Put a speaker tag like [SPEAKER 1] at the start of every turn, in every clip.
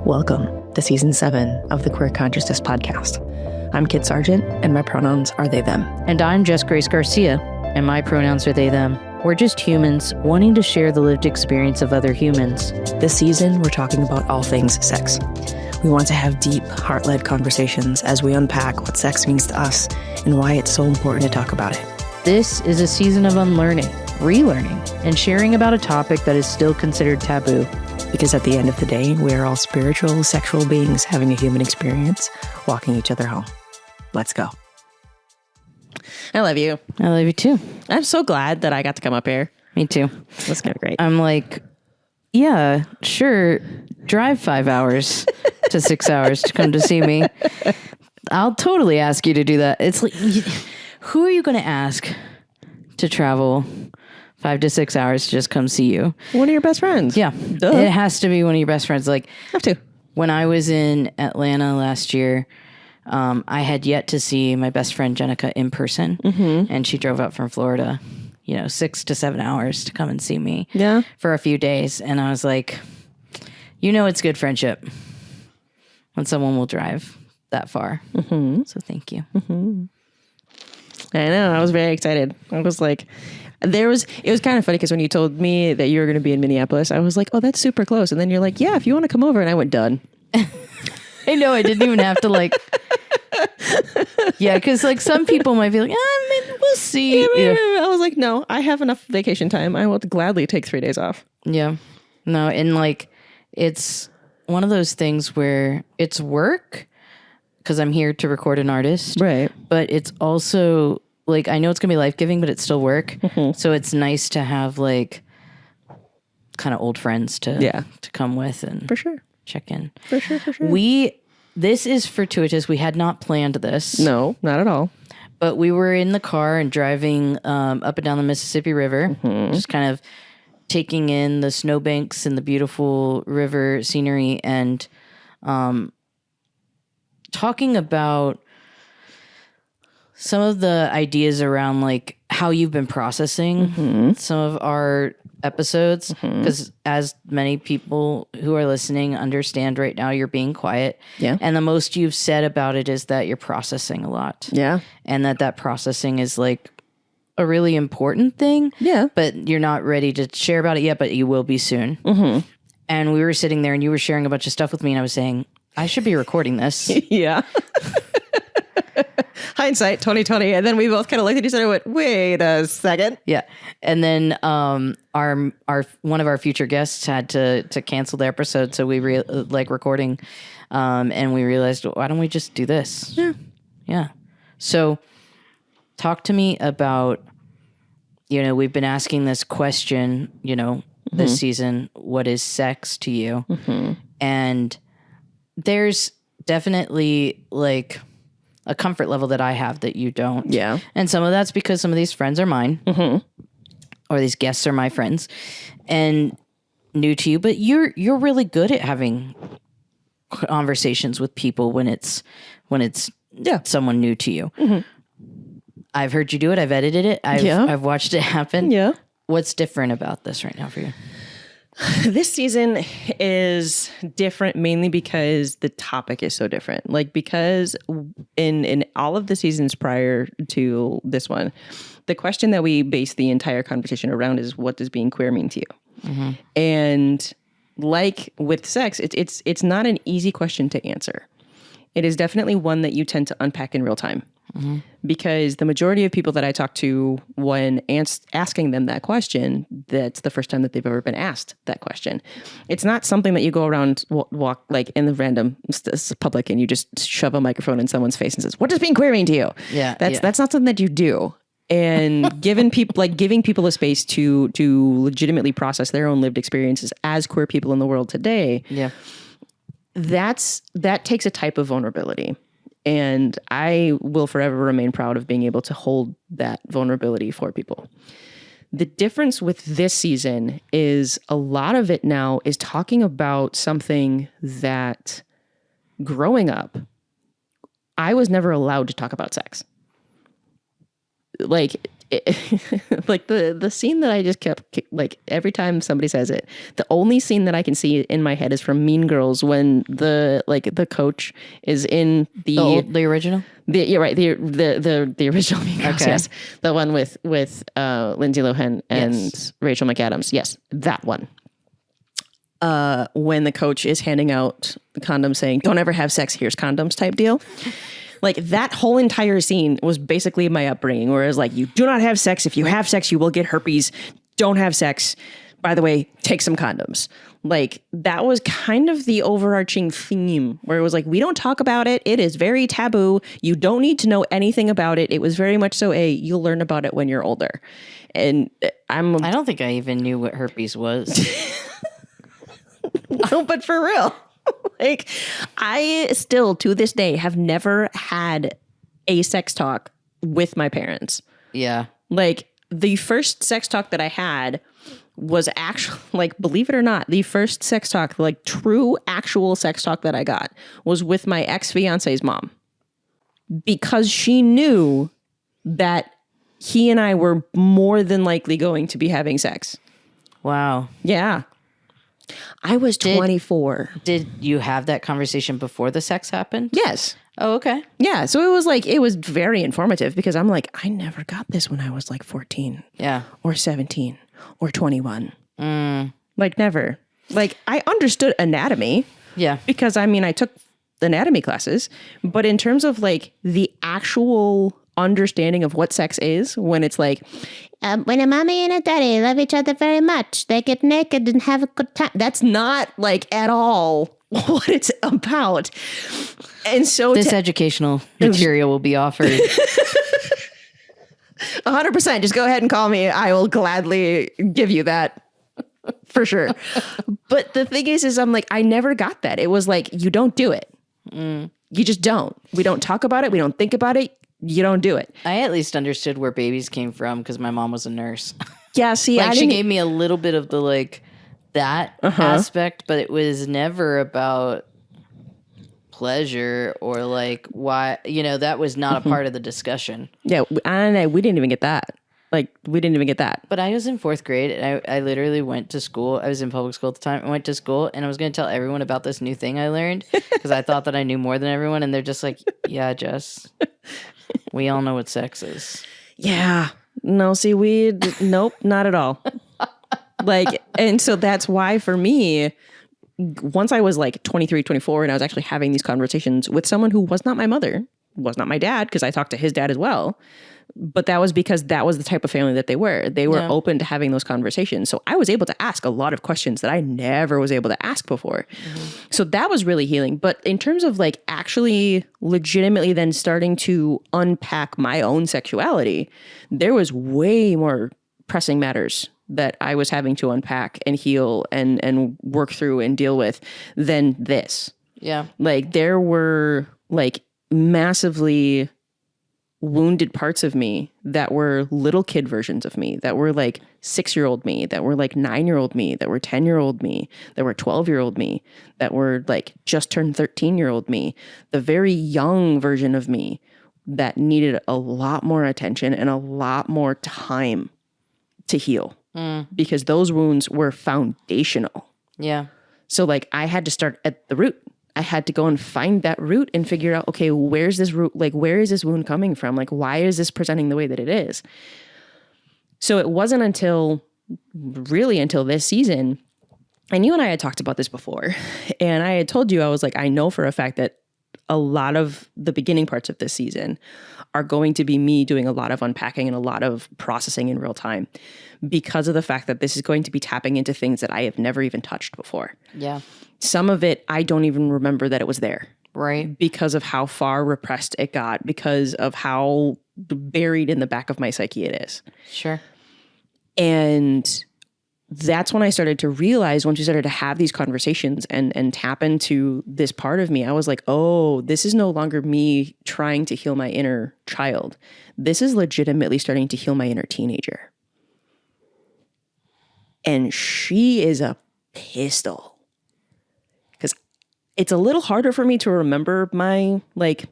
[SPEAKER 1] Welcome to Season 7 of the Queer Consciousness Podcast. I'm Kit Sargent, and my pronouns are they, them.
[SPEAKER 2] And I'm Jess Grace Garcia, and my pronouns are they, them. We're just humans wanting to share the lived experience of other humans.
[SPEAKER 1] This season, we're talking about all things sex. We want to have deep, heart-led conversations as we unpack what sex means to us and why it's so important to talk about it.
[SPEAKER 2] This is a season of unlearning, relearning, and sharing about a topic that is still considered taboo.
[SPEAKER 1] Because at the end of the day, we are all spiritual, sexual beings having a human experience, walking each other home. Let's go.
[SPEAKER 3] I love you.
[SPEAKER 2] I love you too.
[SPEAKER 3] I'm so glad that I got to come up here.
[SPEAKER 2] Me too.
[SPEAKER 3] That's kind of great.
[SPEAKER 2] I'm like, yeah, sure. Drive 5 hours to 6 hours to come to see me. I'll totally ask you to do that. It's like, who are you going to ask to travel 5 to 6 hours to just come see you?
[SPEAKER 3] One of your best friends.
[SPEAKER 2] Yeah.
[SPEAKER 3] Duh.
[SPEAKER 2] It has to be one of your best friends. Like,
[SPEAKER 3] Have to.
[SPEAKER 2] when I was in Atlanta last year, I had yet to see my best friend Jenica in person, and she drove up from Florida, 6 to 7 hours to come and see me for a few days. And I was like, it's good friendship when someone will drive that far. So thank you.
[SPEAKER 3] I know. I was very excited. I was like, it was kind of funny because when you told me that you were going to be in Minneapolis, I was like, oh, that's super close. And then you're like, yeah, if you want to come over. And I went, done.
[SPEAKER 2] I know. I didn't even have to yeah, because some people might be like, we'll see.
[SPEAKER 3] Yeah. I was like, no, I have enough vacation time. I will gladly take 3 days off.
[SPEAKER 2] Yeah. No, and it's one of those things where it's work because I'm here to record an artist.
[SPEAKER 3] Right.
[SPEAKER 2] But it's also I know it's going to be life-giving, but it's still work. So it's nice to have kind of old friends to come with and
[SPEAKER 3] For sure.
[SPEAKER 2] check in.
[SPEAKER 3] For sure.
[SPEAKER 2] This is fortuitous. We had not planned this.
[SPEAKER 3] No, not at all.
[SPEAKER 2] But we were in the car and driving up and down the Mississippi River, just kind of taking in the snowbanks and the beautiful river scenery and talking about some of the ideas around how you've been processing some of our episodes, because as many people who are listening understand right now, you're being quiet.
[SPEAKER 3] Yeah.
[SPEAKER 2] And the most you've said about it is that you're processing a lot.
[SPEAKER 3] Yeah.
[SPEAKER 2] And that processing is a really important thing.
[SPEAKER 3] Yeah.
[SPEAKER 2] But you're not ready to share about it yet, but you will be soon. And we were sitting there and you were sharing a bunch of stuff with me and I was saying, I should be recording this.
[SPEAKER 3] Yeah. Hindsight 2020. And then we both kind of looked at each other and went, wait a second.
[SPEAKER 2] Yeah. And then our one of our future guests had to cancel the episode, so we recording and we realized, why don't we just do this? Yeah. So talk to me about, we've been asking this question, this season, what is sex to you? And there's definitely a comfort level that I have that you don't.
[SPEAKER 3] Yeah.
[SPEAKER 2] And some of that's because some of these friends are mine or these guests are my friends and new to you, but you're really good at having conversations with people when it's someone new to you. I've heard you do it. I've edited it. I've watched it happen.
[SPEAKER 3] Yeah. What's
[SPEAKER 2] different about this right now for you?
[SPEAKER 3] This season is different mainly because the topic is so different. Because in all of the seasons prior to this one, the question that we base the entire conversation around is, what does being queer mean to you? And with sex, it's not an easy question to answer. It is definitely one that you tend to unpack in real time. Because the majority of people that I talk to when asking them that question, that's the first time that they've ever been asked that question. It's not something that you go around walk in the random public and you just shove a microphone in someone's face and says, what does being queer mean to you?
[SPEAKER 2] Yeah.
[SPEAKER 3] That's not something that you do. And giving people a space to legitimately process their own lived experiences as queer people in the world today.
[SPEAKER 2] Yeah.
[SPEAKER 3] That takes a type of vulnerability. And I will forever remain proud of being able to hold that vulnerability for people. The difference with this season is a lot of it now is talking about something that growing up, I was never allowed to talk about sex. like the scene that I just kept, like, every time somebody says it, the only scene that I can see in my head is from Mean Girls when the coach is in
[SPEAKER 2] The original?
[SPEAKER 3] you're right, the original Mean Girls,
[SPEAKER 2] Okay.
[SPEAKER 3] yes, the one with Lindsay Lohan and
[SPEAKER 2] Yes.
[SPEAKER 3] Rachel McAdams, yes, that one. When the coach is handing out condoms saying, don't ever have sex, here's condoms type deal. Like, that whole entire scene was basically my upbringing, where it's like, you do not have sex. If you have sex, you will get herpes. Don't have sex. By the way, take some condoms. Like, that was kind of the overarching theme, where it was like, we don't talk about it. It is very taboo. You don't need to know anything about it. It was very much so you'll learn about it when you're older. And
[SPEAKER 2] I don't think I even knew what herpes was.
[SPEAKER 3] no, but for real. Like, I still, to this day, have never had a sex talk with my parents.
[SPEAKER 2] Yeah.
[SPEAKER 3] Like, the first sex talk that I had was actually, like, believe it or not, the first sex talk, like, true actual sex talk that I got was with my ex-fiance's mom. Because she knew that he and I were more than likely going to be having sex.
[SPEAKER 2] Wow.
[SPEAKER 3] Yeah. I was 24.
[SPEAKER 2] Did you have that conversation before the sex happened?
[SPEAKER 3] Yes.
[SPEAKER 2] Oh, okay.
[SPEAKER 3] Yeah. So it was very informative, because I'm like, I never got this when I was like 14
[SPEAKER 2] Yeah.
[SPEAKER 3] or 17 or 21. Like, never. Like, I understood anatomy
[SPEAKER 2] Yeah.
[SPEAKER 3] because, I mean, I took anatomy classes, but in terms of like the actual understanding of what sex is, when it's like, when a mommy and a daddy love each other very much, they get naked and have a good time. That's not like at all what it's about. And so
[SPEAKER 2] This educational material will be offered.
[SPEAKER 3] 100%, just go ahead and call me. I will gladly give you that for sure. But the thing is I'm like, I never got that. It was like, you don't do it. You just don't. We don't talk about it. We don't think about it. You don't do it.
[SPEAKER 2] I at least understood where babies came from because my mom was a nurse.
[SPEAKER 3] Yeah, see,
[SPEAKER 2] Like,
[SPEAKER 3] I
[SPEAKER 2] she
[SPEAKER 3] didn't.
[SPEAKER 2] gave me a little bit of the, like, that aspect, but it was never about pleasure or, like, why, that was not a part of the discussion.
[SPEAKER 3] Yeah, we didn't even get that. Like, we didn't even get that.
[SPEAKER 2] But I was in 4th grade, and I literally went to school. I was in public school at the time. I went to school, and I was going to tell everyone about this new thing I learned because I thought that I knew more than everyone, and they're just like, yeah, Jess, we all know what sex is.
[SPEAKER 3] Yeah. No, see, nope, not at all. Like, and so that's why for me, once I was like 23, 24, and I was actually having these conversations with someone who was not my mother, was not my dad, because I talked to his dad as well. But that was because that was the type of family that they were. They were open to having those conversations. So I was able to ask a lot of questions that I never was able to ask before. So that was really healing. But in terms of like actually legitimately then starting to unpack my own sexuality, there was way more pressing matters that I was having to unpack and heal and work through and deal with than this.
[SPEAKER 2] Yeah.
[SPEAKER 3] Like, there were like massively wounded parts of me that were little kid versions of me, that were like 6-year-old me, that were like 9-year-old me, that were 10-year-old me, that were 12-year-old me, that were like just turned 13-year-old me, the very young version of me that needed a lot more attention and a lot more time to heal because those wounds were foundational.
[SPEAKER 2] Yeah.
[SPEAKER 3] So like, I had to start at the root. I had to go and find that root and figure out, okay, where's this root? Like, where is this wound coming from? Like, why is this presenting the way that it is? So it wasn't until this season, and you and I had talked about this before, and I had told you, I was like, I know for a fact that a lot of the beginning parts of this season are going to be me doing a lot of unpacking and a lot of processing in real time because of the fact that this is going to be tapping into things that I have never even touched before.
[SPEAKER 2] Yeah.
[SPEAKER 3] Some of it, I don't even remember that it was there.
[SPEAKER 2] Right.
[SPEAKER 3] Because of how far repressed it got, because of how buried in the back of my psyche it is.
[SPEAKER 2] Sure.
[SPEAKER 3] And that's when I started to realize, once we started to have these conversations and tap into this part of me, I was like, oh, this is no longer me trying to heal my inner child. This is legitimately starting to heal my inner teenager. And she is a pistol. Because it's a little harder for me to remember my like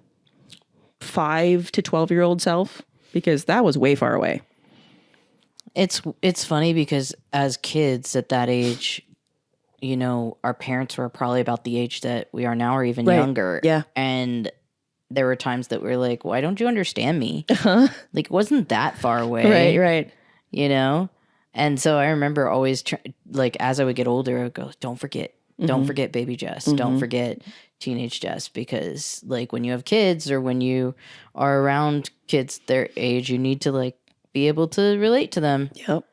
[SPEAKER 3] 5 to 12-year-old self, because that was way far away.
[SPEAKER 2] It's funny because as kids at that age, you know, our parents were probably about the age that we are now or even younger.
[SPEAKER 3] Yeah.
[SPEAKER 2] And there were times that we were like, why don't you understand me?
[SPEAKER 3] Uh-huh.
[SPEAKER 2] Like, it wasn't that far away.
[SPEAKER 3] Right.
[SPEAKER 2] You know? And so I remember always, like, as I would get older, I would go, don't forget baby Jess. Don't forget teenage Jess. Because, like, when you have kids or when you are around kids their age, you need to, like, be able to relate to them.
[SPEAKER 3] Yep.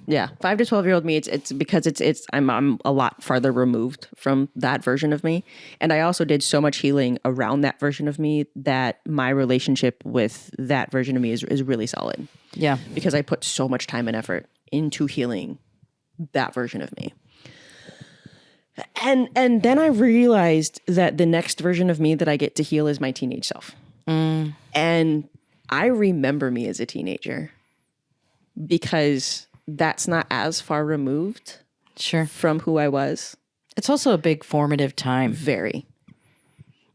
[SPEAKER 3] Yeah, 5 to 12-year-old me. It's because I'm a lot farther removed from that version of me, and I also did so much healing around that version of me that my relationship with that version of me is really solid.
[SPEAKER 2] Yeah,
[SPEAKER 3] because I put so much time and effort into healing that version of me, and then I realized that the next version of me that I get to heal is my teenage self, and I remember me as a teenager because that's not as far removed from who I was.
[SPEAKER 2] It's also a big formative time.
[SPEAKER 3] Very.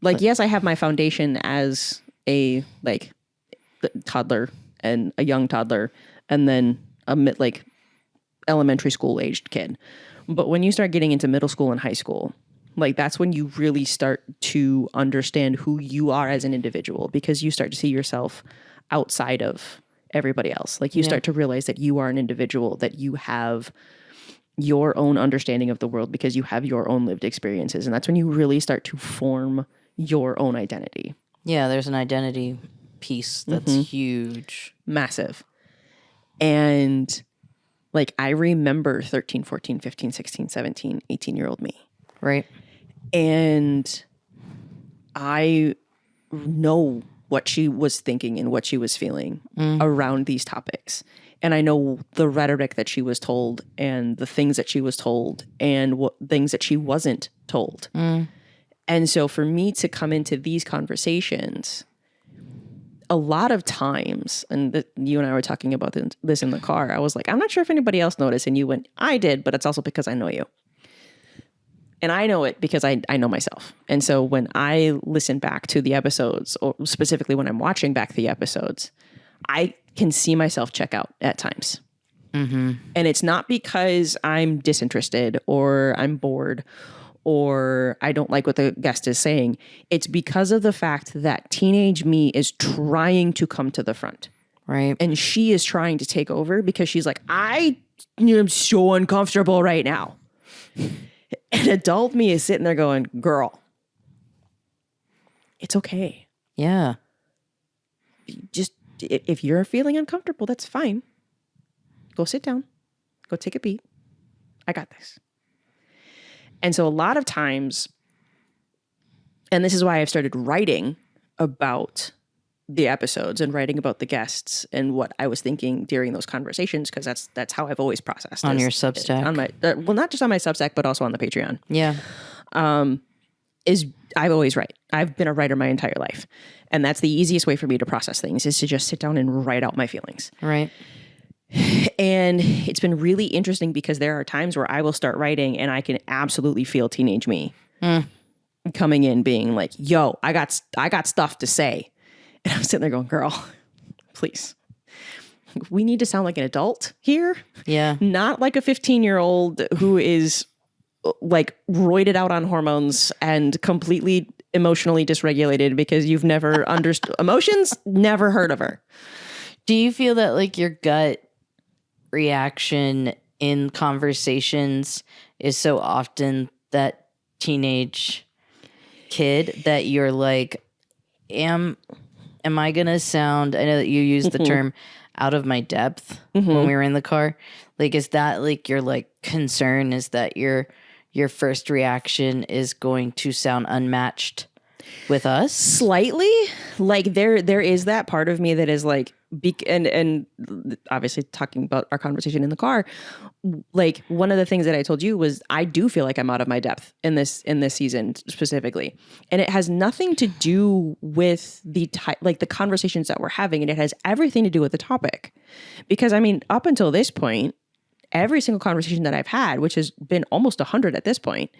[SPEAKER 3] Like, yes, I have my foundation as a toddler and a young toddler and then a elementary school aged kid. But when you start getting into middle school and high school, like, that's when you really start to understand who you are as an individual, because you start to see yourself outside of everybody else. Like, you start to realize that you are an individual, that you have your own understanding of the world because you have your own lived experiences. And that's when you really start to form your own identity.
[SPEAKER 2] Yeah, there's an identity piece that's huge.
[SPEAKER 3] Massive. And like, I remember 13, 14, 15, 16, 17, 18-year-old me.
[SPEAKER 2] Right.
[SPEAKER 3] And I know what she was thinking and what she was feeling around these topics. And I know the rhetoric that she was told and the things that she was told and what things that she wasn't told. And so for me to come into these conversations, a lot of times, and you and I were talking about this in the car, I was like, I'm not sure if anybody else noticed. And you went, I did, but it's also because I know you. And I know it because I know myself. And so when I listen back to the episodes, or specifically when I'm watching back the episodes, I can see myself check out at times. And it's not because I'm disinterested or I'm bored or I don't like what the guest is saying. It's because of the fact that teenage me is trying to come to the front.
[SPEAKER 2] Right.
[SPEAKER 3] And she is trying to take over because she's like, I am so uncomfortable right now. And adult me is sitting there going, girl, it's okay.
[SPEAKER 2] Yeah.
[SPEAKER 3] Just, if you're feeling uncomfortable, that's fine. Go sit down. Go take a beat. I got this. And so a lot of times, and this is why I've started writing about the episodes and writing about the guests and what I was thinking during those conversations, because that's how I've always processed.
[SPEAKER 2] On your Substack?
[SPEAKER 3] On my, well, not just on my Substack, but also on the Patreon.
[SPEAKER 2] Yeah.
[SPEAKER 3] Is I always write. I've been a writer my entire life. And that's the easiest way for me to process things, is to just sit down and write out my feelings.
[SPEAKER 2] Right.
[SPEAKER 3] And it's been really interesting because there are times where I will start writing and I can absolutely feel teenage me coming in being like, yo, I got stuff to say. And I'm sitting there going, girl, please. We need to sound like an adult here.
[SPEAKER 2] Yeah.
[SPEAKER 3] Not like a 15-year-old who is like roided out on hormones and completely emotionally dysregulated because you've never understood emotions, never heard of her.
[SPEAKER 2] Do you feel that like your gut reaction in conversations is so often that teenage kid that you're like, am I going to sound, I know that you used the term out of my depth when we were in the car. Like, is that like your like concern, is that your first reaction is going to sound unmatched with us?
[SPEAKER 3] Slightly. Like there is that part of me that is like, and obviously talking about our conversation in the car, like one of the things that I told you was I do feel like I'm out of my depth in this season specifically. And it has nothing to do with the conversations that we're having. And it has everything to do with the topic. Because I mean, up until this point, every single conversation that I've had, which has been almost 100 at this point,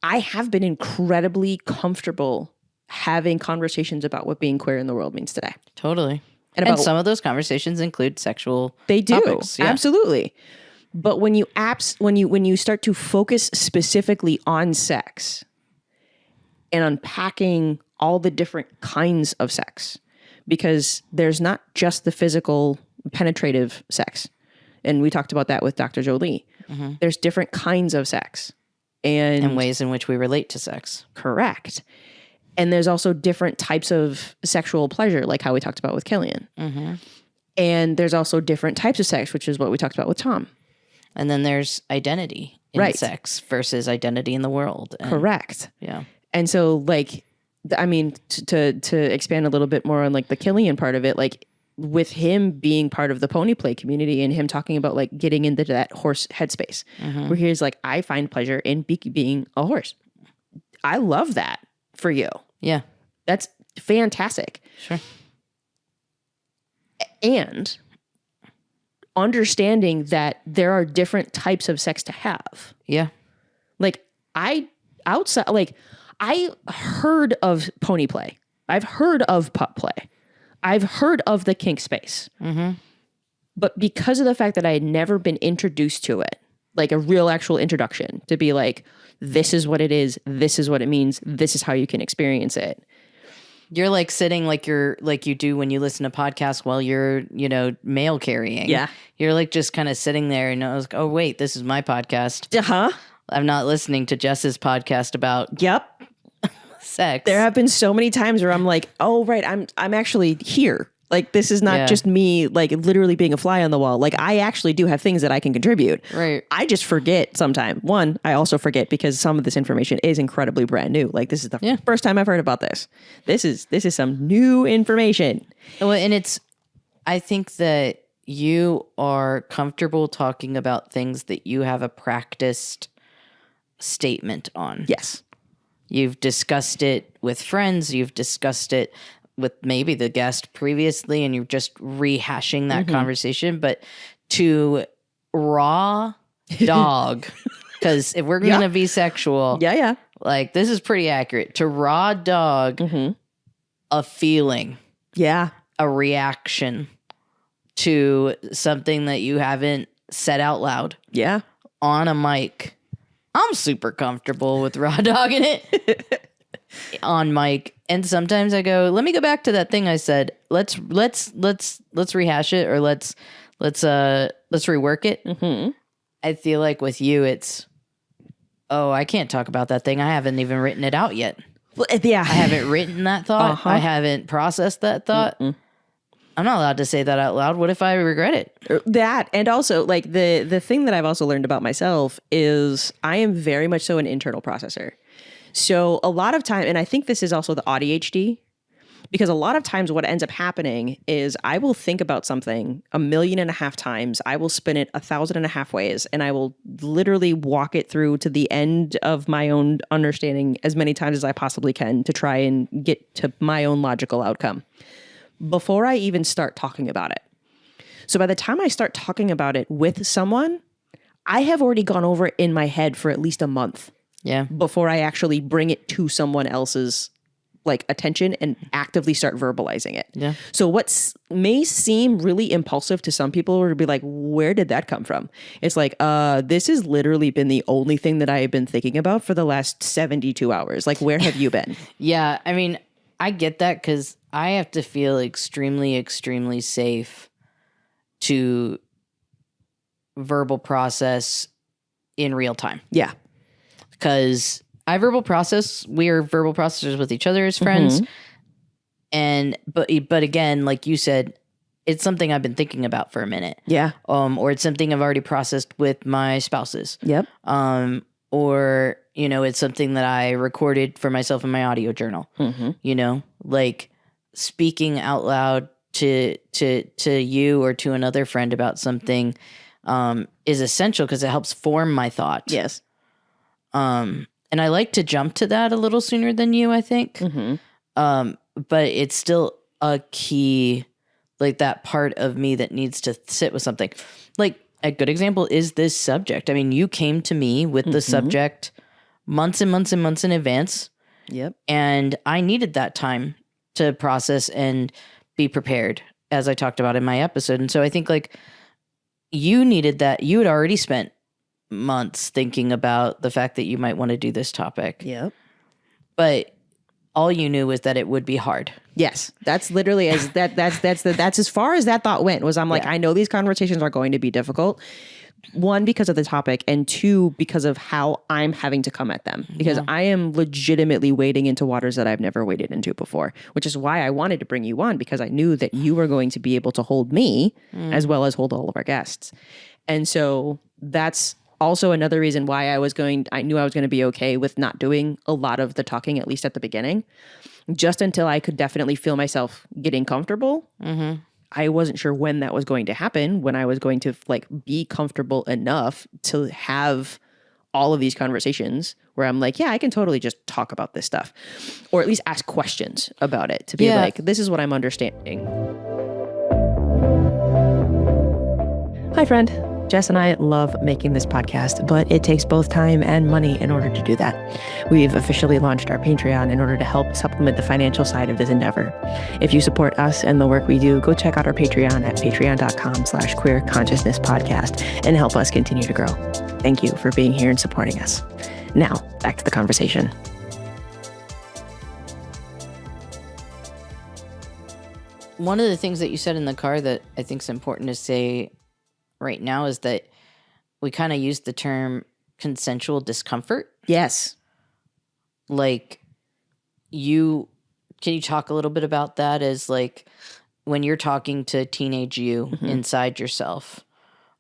[SPEAKER 3] I have been incredibly comfortable having conversations about what being queer in the world means today.
[SPEAKER 2] Totally. And some of those conversations include sexual
[SPEAKER 3] they do.
[SPEAKER 2] topics. Yeah.
[SPEAKER 3] Absolutely. But when you start to focus specifically on sex and unpacking all the different kinds of sex, because there's not just the physical penetrative sex. And we talked about that with Dr. Jolie. There's different kinds of sex and
[SPEAKER 2] ways in which we relate to sex.
[SPEAKER 3] Correct. And there's also different types of sexual pleasure, like how we talked about with Killian. And there's also different types of sex, which is what we talked about with Tom.
[SPEAKER 2] And then there's identity in sex versus identity in the world. And,
[SPEAKER 3] Correct.
[SPEAKER 2] Yeah.
[SPEAKER 3] And so, like, I mean, to expand a little bit more on like the Killian part of it, like with him being part of the pony play community and him talking about like getting into that horse headspace, where he's like, I find pleasure in being a horse. I love that for you.
[SPEAKER 2] Yeah.
[SPEAKER 3] That's fantastic.
[SPEAKER 2] Sure.
[SPEAKER 3] And understanding that there are different types of sex to have.
[SPEAKER 2] Yeah.
[SPEAKER 3] Like I heard of pony play. I've heard of pup play. I've heard of the kink space. But because of the fact that I had never been introduced to it, like a real actual introduction to be like, this is what it is. This is what it means. This is how you can experience it.
[SPEAKER 2] You're like sitting like you do when you listen to podcasts while you're, mail carrying.
[SPEAKER 3] Yeah.
[SPEAKER 2] You're like just kind of sitting there and I was like, oh, wait, this is my podcast. I'm not listening to Jess's podcast about sex.
[SPEAKER 3] There have been so many times where I'm like, oh, right, I'm actually here. Like, this is not just me, like, literally being a fly on the wall. Like, I actually do have things that I can contribute.
[SPEAKER 2] Right.
[SPEAKER 3] I just forget sometimes. One, I also forget because some of this information is incredibly brand new. Like, this is the first time I've heard about this. This is some new information.
[SPEAKER 2] Well, and I think that you are comfortable talking about things that you have a practiced statement on.
[SPEAKER 3] Yes.
[SPEAKER 2] You've discussed it with friends. You've discussed it with maybe the guest previously, and you're just rehashing that conversation. But to raw dog, because if we're going to be sexual, like this is pretty accurate. To raw dog a feeling, a reaction to something that you haven't said out loud on a mic. I'm super comfortable with raw dogging it on mic. And sometimes I go, let me go back to that thing I said. Let's rehash it, or let's rework it. I feel like with you, it's, I can't talk about that thing. I haven't even written it out yet.
[SPEAKER 3] Well,
[SPEAKER 2] I haven't written that thought. I haven't processed that thought. I'm not allowed to say that out loud. What if I regret it?
[SPEAKER 3] That, and also like the thing that I've also learned about myself is I am very much so an internal processor. So a lot of time, and I think this is also the ADHD, because a lot of times what ends up happening is I will think about something 1.5 million times. I will spin it 1,500 ways, and I will literally walk it through to the end of my own understanding as many times as I possibly can to try and get to my own logical outcome before I even start talking about it. So by the time I start talking about it with someone, I have already gone over it in my head for at least a month. Before I actually bring it to someone else's like attention and actively start verbalizing it. So what may seem really impulsive to some people would be like, where did that come from? It's like, this has literally been the only thing that I have been thinking about for the last 72 hours. Like, where have you been?
[SPEAKER 2] I mean, I get that because I have to feel extremely, extremely safe to verbal process in real time. Because I verbal process, we are verbal processors with each other as friends. And, but again, like you said, it's something I've been thinking about for a minute. Or it's something I've already processed with my spouses. Or, it's something that I recorded for myself in my audio journal, like speaking out loud to you or to another friend about something, is essential because it helps form my thought. And I like to jump to that a little sooner than you, I think. But it's still a key, like that part of me that needs to sit with something. Like a good example is this subject. I mean, you came to me with the subject months and months and months in advance. And I needed that time to process and be prepared. as I talked about in my episode. And so I think like you needed that. You had already spent months thinking about the fact that you might want to do this topic.
[SPEAKER 3] Yep.
[SPEAKER 2] But all you knew was that it would be hard.
[SPEAKER 3] Yes, that's literally that's as far as that thought went. Was I'm like,
[SPEAKER 2] Yeah.
[SPEAKER 3] I know these conversations are going to be difficult. One, because of the topic, and two, because of how I'm having to come at them. Because I am legitimately wading into waters that I've never waded into before, which is why I wanted to bring you on, because I knew that you were going to be able to hold me as well as hold all of our guests. And so that's also another reason why I knew I was going to be okay with not doing a lot of the talking, at least at the beginning, just until I could definitely feel myself getting comfortable. I wasn't sure when that was going to happen, when I was going to like be comfortable enough to have all of these conversations where I'm like, yeah, I can totally just talk about this stuff, or at least ask questions about it to be like, this is what I'm understanding. Hi, friend. Jess and I love making this podcast, but it takes both time and money in order to do that. We've officially launched our Patreon in order to help supplement the financial side of this endeavor. If you support us and the work we do, go check out our Patreon at patreon.com/queerconsciousnesspodcast and help us continue to grow. Thank you for being here and supporting us. Now, back to the conversation.
[SPEAKER 2] One of the things that you said in the car that I think is important to say right now is that we kind of use the term consensual discomfort.
[SPEAKER 3] Yes.
[SPEAKER 2] Like can you talk a little bit about that as like when you're talking to teenage you inside yourself,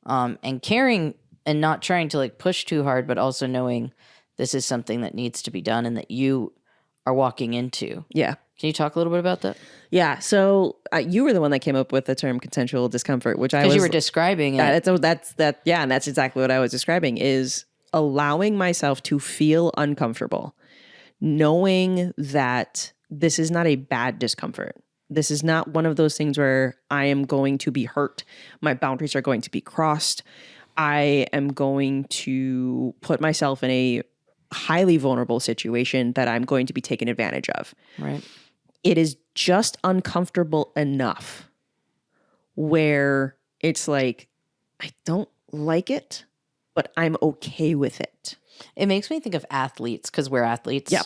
[SPEAKER 2] and caring and not trying to like push too hard, but also knowing this is something that needs to be done and that you are walking into.
[SPEAKER 3] Yeah.
[SPEAKER 2] Can you talk a little bit about that?
[SPEAKER 3] Yeah. So you were the one that came up with the term consensual discomfort, which I was.
[SPEAKER 2] Because you were describing it.
[SPEAKER 3] Yeah, and that's exactly what I was describing, is allowing myself to feel uncomfortable, knowing that this is not a bad discomfort. This is not one of those things where I am going to be hurt. My boundaries are going to be crossed. I am going to put myself in a highly vulnerable situation that I'm going to be taken advantage of.
[SPEAKER 2] Right.
[SPEAKER 3] It is just uncomfortable enough where it's like, I don't like it, but I'm okay with it.
[SPEAKER 2] It makes me think of athletes because we're athletes.
[SPEAKER 3] Yeah.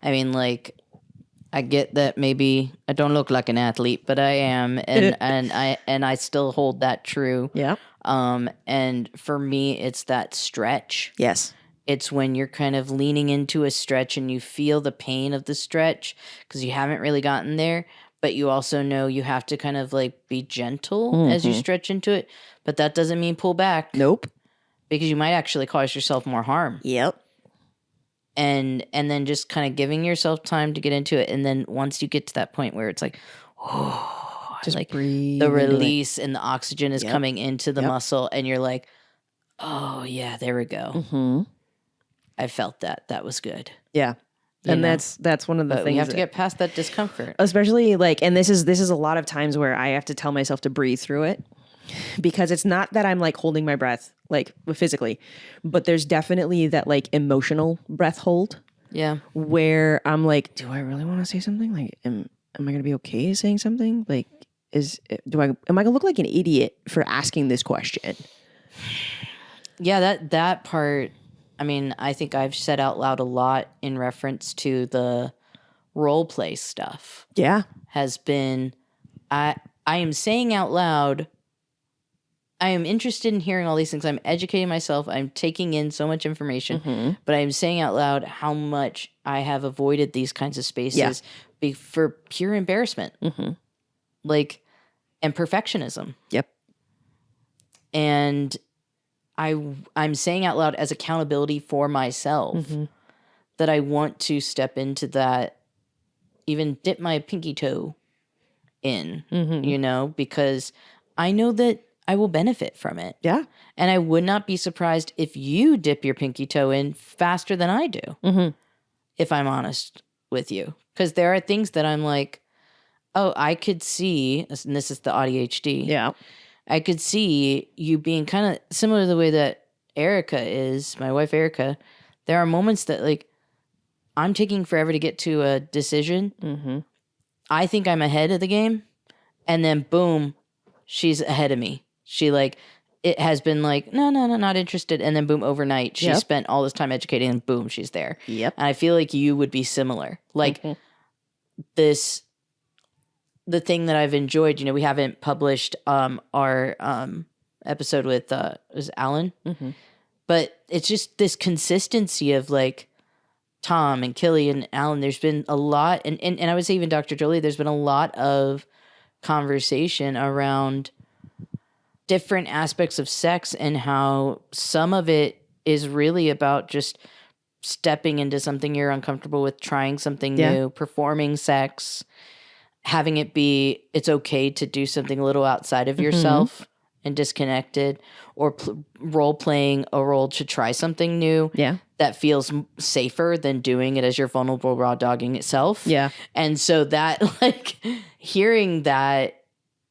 [SPEAKER 2] I mean, like, I get that maybe I don't look like an athlete, but I am, and I still hold that true.
[SPEAKER 3] Yeah.
[SPEAKER 2] And for me, it's that stretch.
[SPEAKER 3] Yes.
[SPEAKER 2] It's when you're kind of leaning into a stretch and you feel the pain of the stretch because you haven't really gotten there, but you also know you have to kind of like be gentle as you stretch into it. But that doesn't mean pull back.
[SPEAKER 3] Nope.
[SPEAKER 2] Because you might actually cause yourself more harm.
[SPEAKER 3] Yep.
[SPEAKER 2] And then just kind of giving yourself time to get into it. And then once you get to that point where it's like, oh,
[SPEAKER 3] Just
[SPEAKER 2] like
[SPEAKER 3] breathe
[SPEAKER 2] the
[SPEAKER 3] into it.
[SPEAKER 2] release and the oxygen is coming into the muscle and you're like, oh yeah, there we go.
[SPEAKER 3] Mm-hmm.
[SPEAKER 2] I felt that. That was good.
[SPEAKER 3] Yeah. And that's one of the
[SPEAKER 2] But
[SPEAKER 3] things
[SPEAKER 2] we have to get past that discomfort.
[SPEAKER 3] especially like, and this is a lot of times where I have to tell myself to breathe through it, because it's not that I'm like holding my breath like physically, but there's definitely that like emotional breath hold
[SPEAKER 2] Yeah.
[SPEAKER 3] where I'm like, do I really want to say something? Like, am I going to be okay saying something? Like, am I going to look like an idiot for asking this question?
[SPEAKER 2] Yeah, that part, I mean, I think I've said out loud a lot in reference to the role play stuff.
[SPEAKER 3] Yeah.
[SPEAKER 2] Has been, I am saying out loud, I am interested in hearing all these things. I'm educating myself. I'm taking in so much information, but I'm saying out loud how much I have avoided these kinds of spaces for pure embarrassment, like, and perfectionism.
[SPEAKER 3] Yep.
[SPEAKER 2] And I'm saying out loud as accountability for myself that I want to step into that, even dip my pinky toe in, you know, because I know that I will benefit from it.
[SPEAKER 3] Yeah.
[SPEAKER 2] And I would not be surprised if you dip your pinky toe in faster than I do, if I'm honest with you. Because there are things that I'm like, oh, I could see, and this is the ADHD.
[SPEAKER 3] Yeah.
[SPEAKER 2] I could see you being kind of similar to the way that Erica is, my wife Erica. There are moments that like I'm taking forever to get to a decision. I think I'm ahead of the game, And then boom, she's ahead of me. She like, it has been like, no, not interested. And then boom, overnight, she spent all this time educating and boom, she's there.
[SPEAKER 3] Yep.
[SPEAKER 2] And I feel like you would be similar. Like the thing that I've enjoyed, we haven't published our episode with was Alan, but it's just this consistency of like Tom and Killy and Alan. There's been a lot, and I would say even Dr. Jolie, there's been a lot of conversation around different aspects of sex and how some of it is really about just stepping into something you're uncomfortable with, trying something new, performing sex, having it be, it's okay to do something a little outside of yourself and disconnected, or role playing a role to try something new that feels safer than doing it as your vulnerable raw dogging itself. Yeah. And so that, like, hearing that,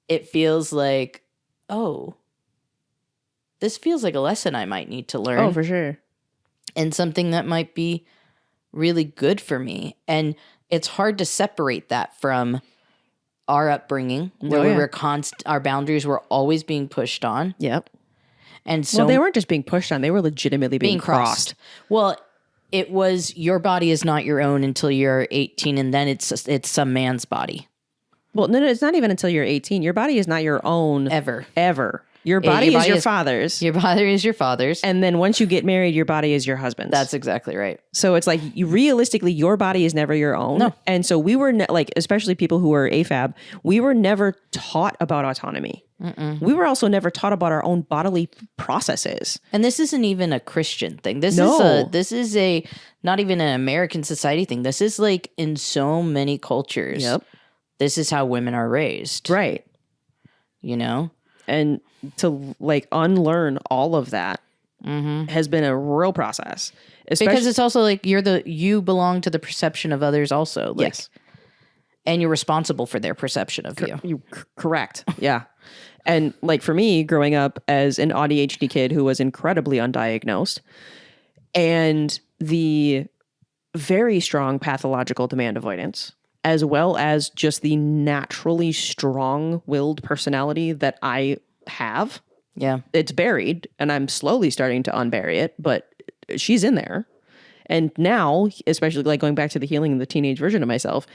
[SPEAKER 2] it feels like, oh, this feels like a lesson I might need to learn.
[SPEAKER 3] Oh, for sure.
[SPEAKER 2] And something that might be really good for me. And it's hard to separate that from our upbringing, where we were our boundaries were always being pushed on. Yep. And so
[SPEAKER 3] they weren't just being pushed on, they were legitimately being crossed.
[SPEAKER 2] Well, it was, your body is not your own until you're 18, and then it's some man's body.
[SPEAKER 3] Well, no, it's not even until you're 18. Your body is not your own. Ever. Your body is your father's.
[SPEAKER 2] Your body is your father's.
[SPEAKER 3] And then once you get married, your body is your husband's.
[SPEAKER 2] That's exactly right.
[SPEAKER 3] So it's like, realistically, your body is never your own. No. And so we were, like, especially people who were AFAB, we were never taught about autonomy. We were also never taught about our own bodily processes.
[SPEAKER 2] And this isn't even a Christian thing. This is a not even an American society thing. This is like in so many cultures. Yep. This is how women are raised. Right.
[SPEAKER 3] And to like unlearn all of that has been a real process.
[SPEAKER 2] Because it's also like you belong to the perception of others also. Like, yes. And you're responsible for their perception of you.
[SPEAKER 3] Correct. Yeah. And like for me, growing up as an ADHD kid who was incredibly undiagnosed, and the very strong pathological demand avoidance, as well as just the naturally strong-willed personality that I have. Yeah. It's buried, and I'm slowly starting to unbury it, but she's in there. And now, especially like going back to the healing of the teenage version of myself,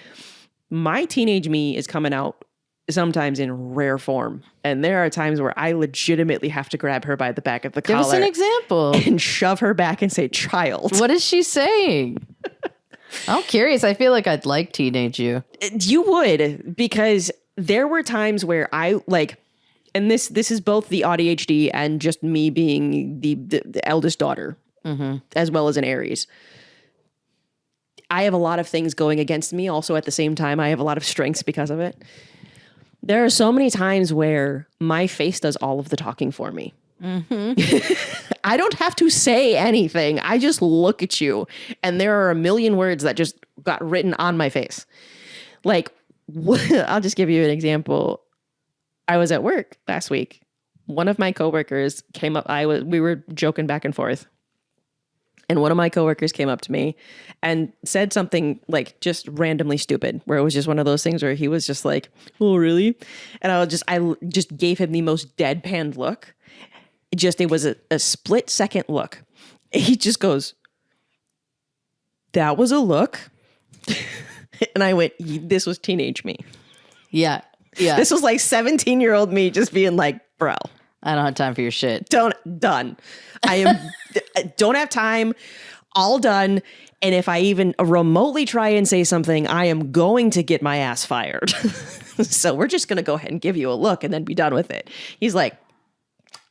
[SPEAKER 3] my teenage me is coming out sometimes in rare form. And there are times where I legitimately have to grab her by the back of the collar.
[SPEAKER 2] Give us an example.
[SPEAKER 3] And shove her back and say, child.
[SPEAKER 2] What is she saying? I'm curious. I feel like I'd like teenage you.
[SPEAKER 3] You would, because there were times where I like, and this is both the ADHD and just me being the eldest daughter, as well as an Aries. I have a lot of things going against me. Also, at the same time, I have a lot of strengths because of it. There are so many times where my face does all of the talking for me. I don't have to say anything. I just look at you, and there are a million words that just got written on my face. Like, I'll just give you an example. I was at work last week. One of my coworkers came up. We were joking back and forth. And one of my coworkers came up to me and said something like just randomly stupid, where it was just one of those things where he was just like, "Oh, really?" And I just gave him the most deadpan look. It was a split second look. He just goes, "That was a look." And I went, "This was teenage me."
[SPEAKER 2] Yeah. Yeah.
[SPEAKER 3] This was like 17-year-old me just being like, "Bro,
[SPEAKER 2] I don't have time for your shit.
[SPEAKER 3] Done. Don't have time. All done. And if I even remotely try and say something, I am going to get my ass fired." So we're just going to go ahead and give you a look and then be done with it. He's like,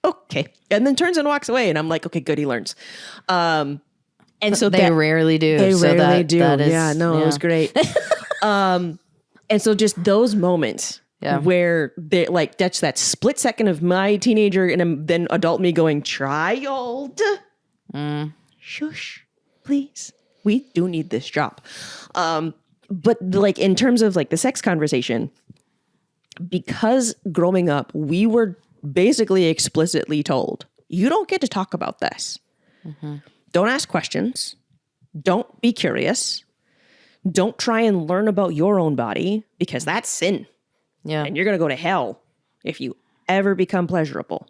[SPEAKER 3] "Okay." And then turns and walks away. And I'm like, "Okay, good. He learns." And so
[SPEAKER 2] they rarely do.
[SPEAKER 3] They rarely do. Yeah, no, it was great. And so just those moments. Yeah. Where they like that's that split second of my teenager and then adult me going, "Child, shush, please. We do need this job." But like in terms of like the sex conversation, because growing up, we were basically explicitly told, you don't get to talk about this. Don't ask questions. Don't be curious. Don't try and learn about your own body, because that's sin.
[SPEAKER 2] Yeah.
[SPEAKER 3] And you're going to go to hell if you ever become pleasurable.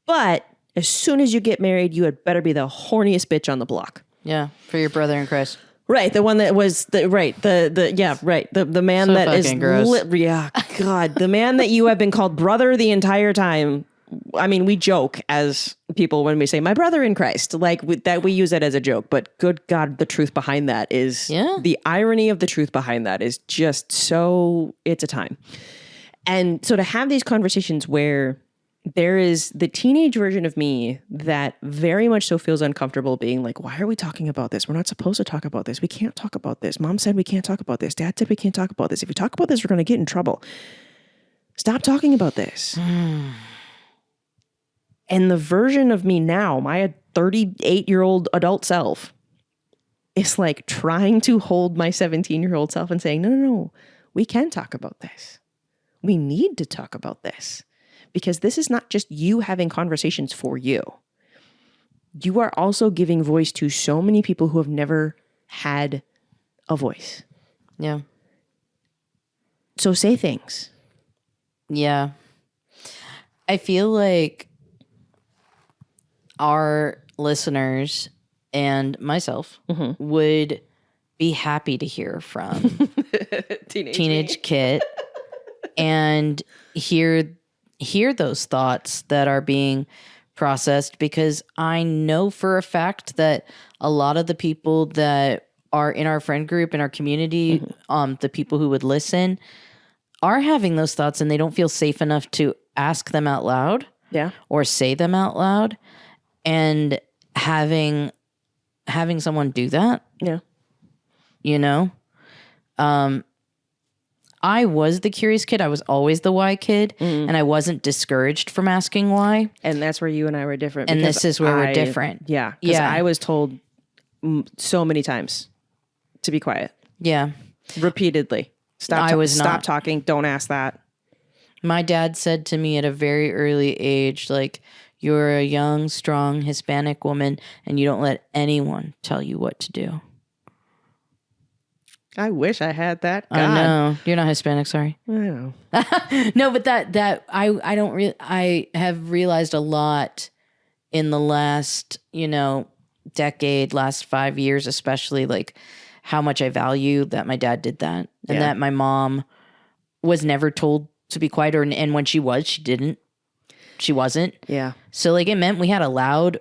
[SPEAKER 3] But as soon as you get married, you had better be the horniest bitch on the block.
[SPEAKER 2] Yeah. For your brother in Christ.
[SPEAKER 3] Right, the one that was the man
[SPEAKER 2] So
[SPEAKER 3] that is
[SPEAKER 2] fucking gross.
[SPEAKER 3] God, the man that you have been called brother the entire time. I mean, we joke as people when we say my brother in Christ, like that we use it as a joke, but good God, the truth behind that is the irony of the truth behind that is just so it's a time. And so to have these conversations where there is the teenage version of me that very much so feels uncomfortable being like, why are we talking about this? We're not supposed to talk about this. We can't talk about this. Mom said we can't talk about this. Dad said we can't talk about this. If we talk about this, we're going to get in trouble. Stop talking about this. And the version of me now, my 38-year-old adult self, is like trying to hold my 17-year-old self and saying, no, we can talk about this. We need to talk about this. Because this is not just you having conversations for you. You are also giving voice to so many people who have never had a voice.
[SPEAKER 2] Yeah.
[SPEAKER 3] So say things.
[SPEAKER 2] Yeah. I feel like our listeners and myself would be happy to hear from Teenage Kit and hear those thoughts that are being processed, because I know for a fact that a lot of the people that are in our friend group, in our community, the people who would listen are having those thoughts and they don't feel safe enough to ask them out loud or say them out loud. And having someone do that, you know, I was the curious kid. I was always the why kid, and I wasn't discouraged from asking why.
[SPEAKER 3] And that's where you and I were different.
[SPEAKER 2] And this is where we're different.
[SPEAKER 3] Yeah. Because I was told so many times to be quiet.
[SPEAKER 2] Yeah.
[SPEAKER 3] Repeatedly. Stop talking. Don't ask that.
[SPEAKER 2] My dad said to me at a very early age, like, you're a young, strong Hispanic woman, and you don't let anyone tell you what to do.
[SPEAKER 3] I wish I had that. God.
[SPEAKER 2] I know. You're not Hispanic, sorry.
[SPEAKER 3] I know.
[SPEAKER 2] No, but I have realized a lot in the last, decade, last 5 years, especially, like how much I value that my dad did that, and that my mom was never told to be quiet, and when she was, she wasn't.
[SPEAKER 3] Yeah.
[SPEAKER 2] So like it meant we had a loud,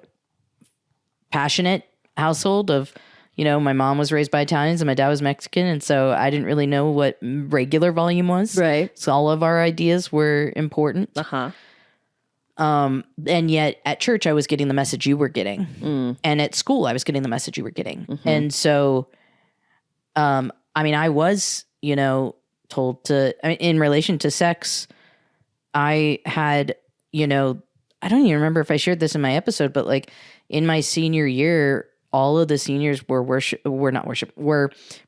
[SPEAKER 2] passionate household of, my mom was raised by Italians and my dad was Mexican. And so I didn't really know what regular volume was.
[SPEAKER 3] Right.
[SPEAKER 2] So all of our ideas were important. And yet at church, I was getting the message you were getting. And at school, I was getting the message you were getting. And so, I was, told to, in relation to sex, I had, I don't even remember if I shared this in my episode, but like in my senior year, all of the seniors were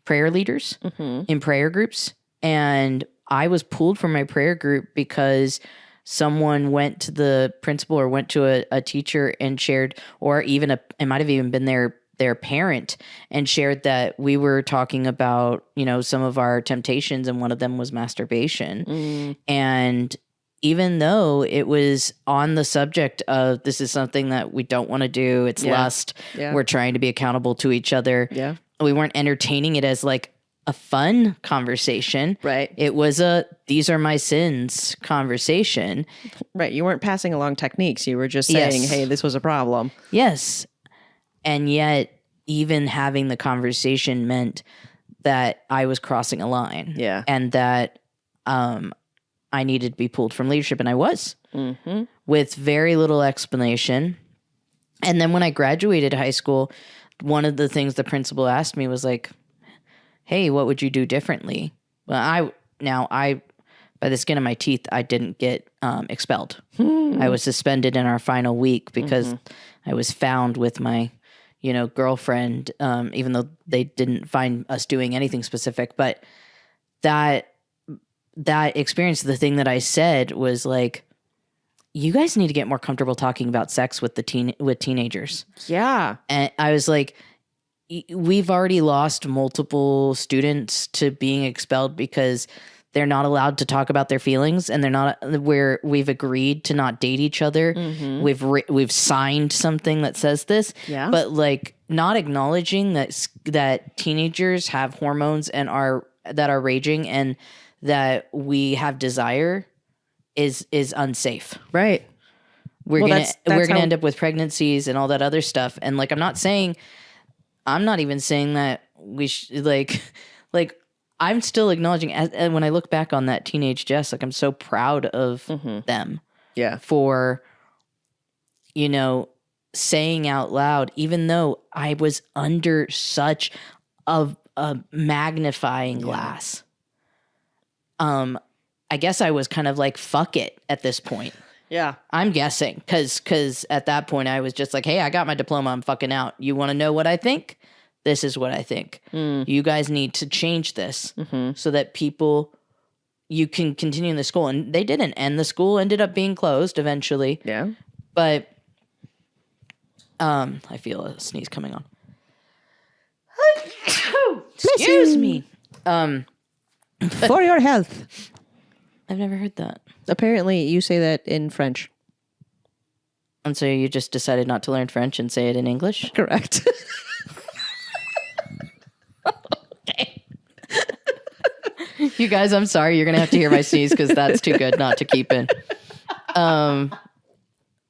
[SPEAKER 2] prayer leaders in prayer groups. And I was pulled from my prayer group because someone went to the principal or went to a teacher and shared, or even it might have even been their parent, and shared that we were talking about, some of our temptations, and one of them was masturbation. And even though it was on the subject of this is something that we don't want to do, it's lust, we're trying to be accountable to each other. Yeah. We weren't entertaining it as like a fun conversation.
[SPEAKER 3] Right.
[SPEAKER 2] It was these are my sins conversation.
[SPEAKER 3] Right. You weren't passing along techniques. You were just saying, hey, this was a problem.
[SPEAKER 2] Yes. And yet even having the conversation meant that I was crossing a line.
[SPEAKER 3] Yeah.
[SPEAKER 2] And that, I needed to be pulled from leadership, and I was with very little explanation. And then when I graduated high school, one of the things the principal asked me was like, hey, what would you do differently? Well, by the skin of my teeth, I didn't get expelled. I was suspended in our final week because I was found with my, girlfriend, even though they didn't find us doing anything specific. But that experience, the thing that I said was like, you guys need to get more comfortable talking about sex with teenagers.
[SPEAKER 3] Yeah.
[SPEAKER 2] And I was like, we've already lost multiple students to being expelled because they're not allowed to talk about their feelings, and they're not where we've agreed to not date each other. We've signed something that says this, but like not acknowledging that teenagers have hormones and are raging and that we have desire is unsafe.
[SPEAKER 3] Right.
[SPEAKER 2] We're gonna end up with pregnancies and all that other stuff. And like, I'm not even saying that we should like I'm still acknowledging and when I look back on that teenage Jess, like I'm so proud of them.
[SPEAKER 3] Yeah.
[SPEAKER 2] For, saying out loud, even though I was under such a magnifying glass. I guess I was kind of like, fuck it at this point.
[SPEAKER 3] Yeah.
[SPEAKER 2] I'm guessing because at that point I was just like, hey, I got my diploma. I'm fucking out. You want to know what I think? This is what I think. You guys need to change this so that you can continue in the school. And they didn't. And the school ended up being closed eventually.
[SPEAKER 3] Yeah.
[SPEAKER 2] But I feel a sneeze coming on. Excuse me.
[SPEAKER 3] For your health.
[SPEAKER 2] I've never heard that.
[SPEAKER 3] Apparently, you say that in French.
[SPEAKER 2] And so you just decided not to learn French and say it in English?
[SPEAKER 3] Correct.
[SPEAKER 2] Okay. You guys, I'm sorry. You're going to have to hear my sneeze because that's too good not to keep in.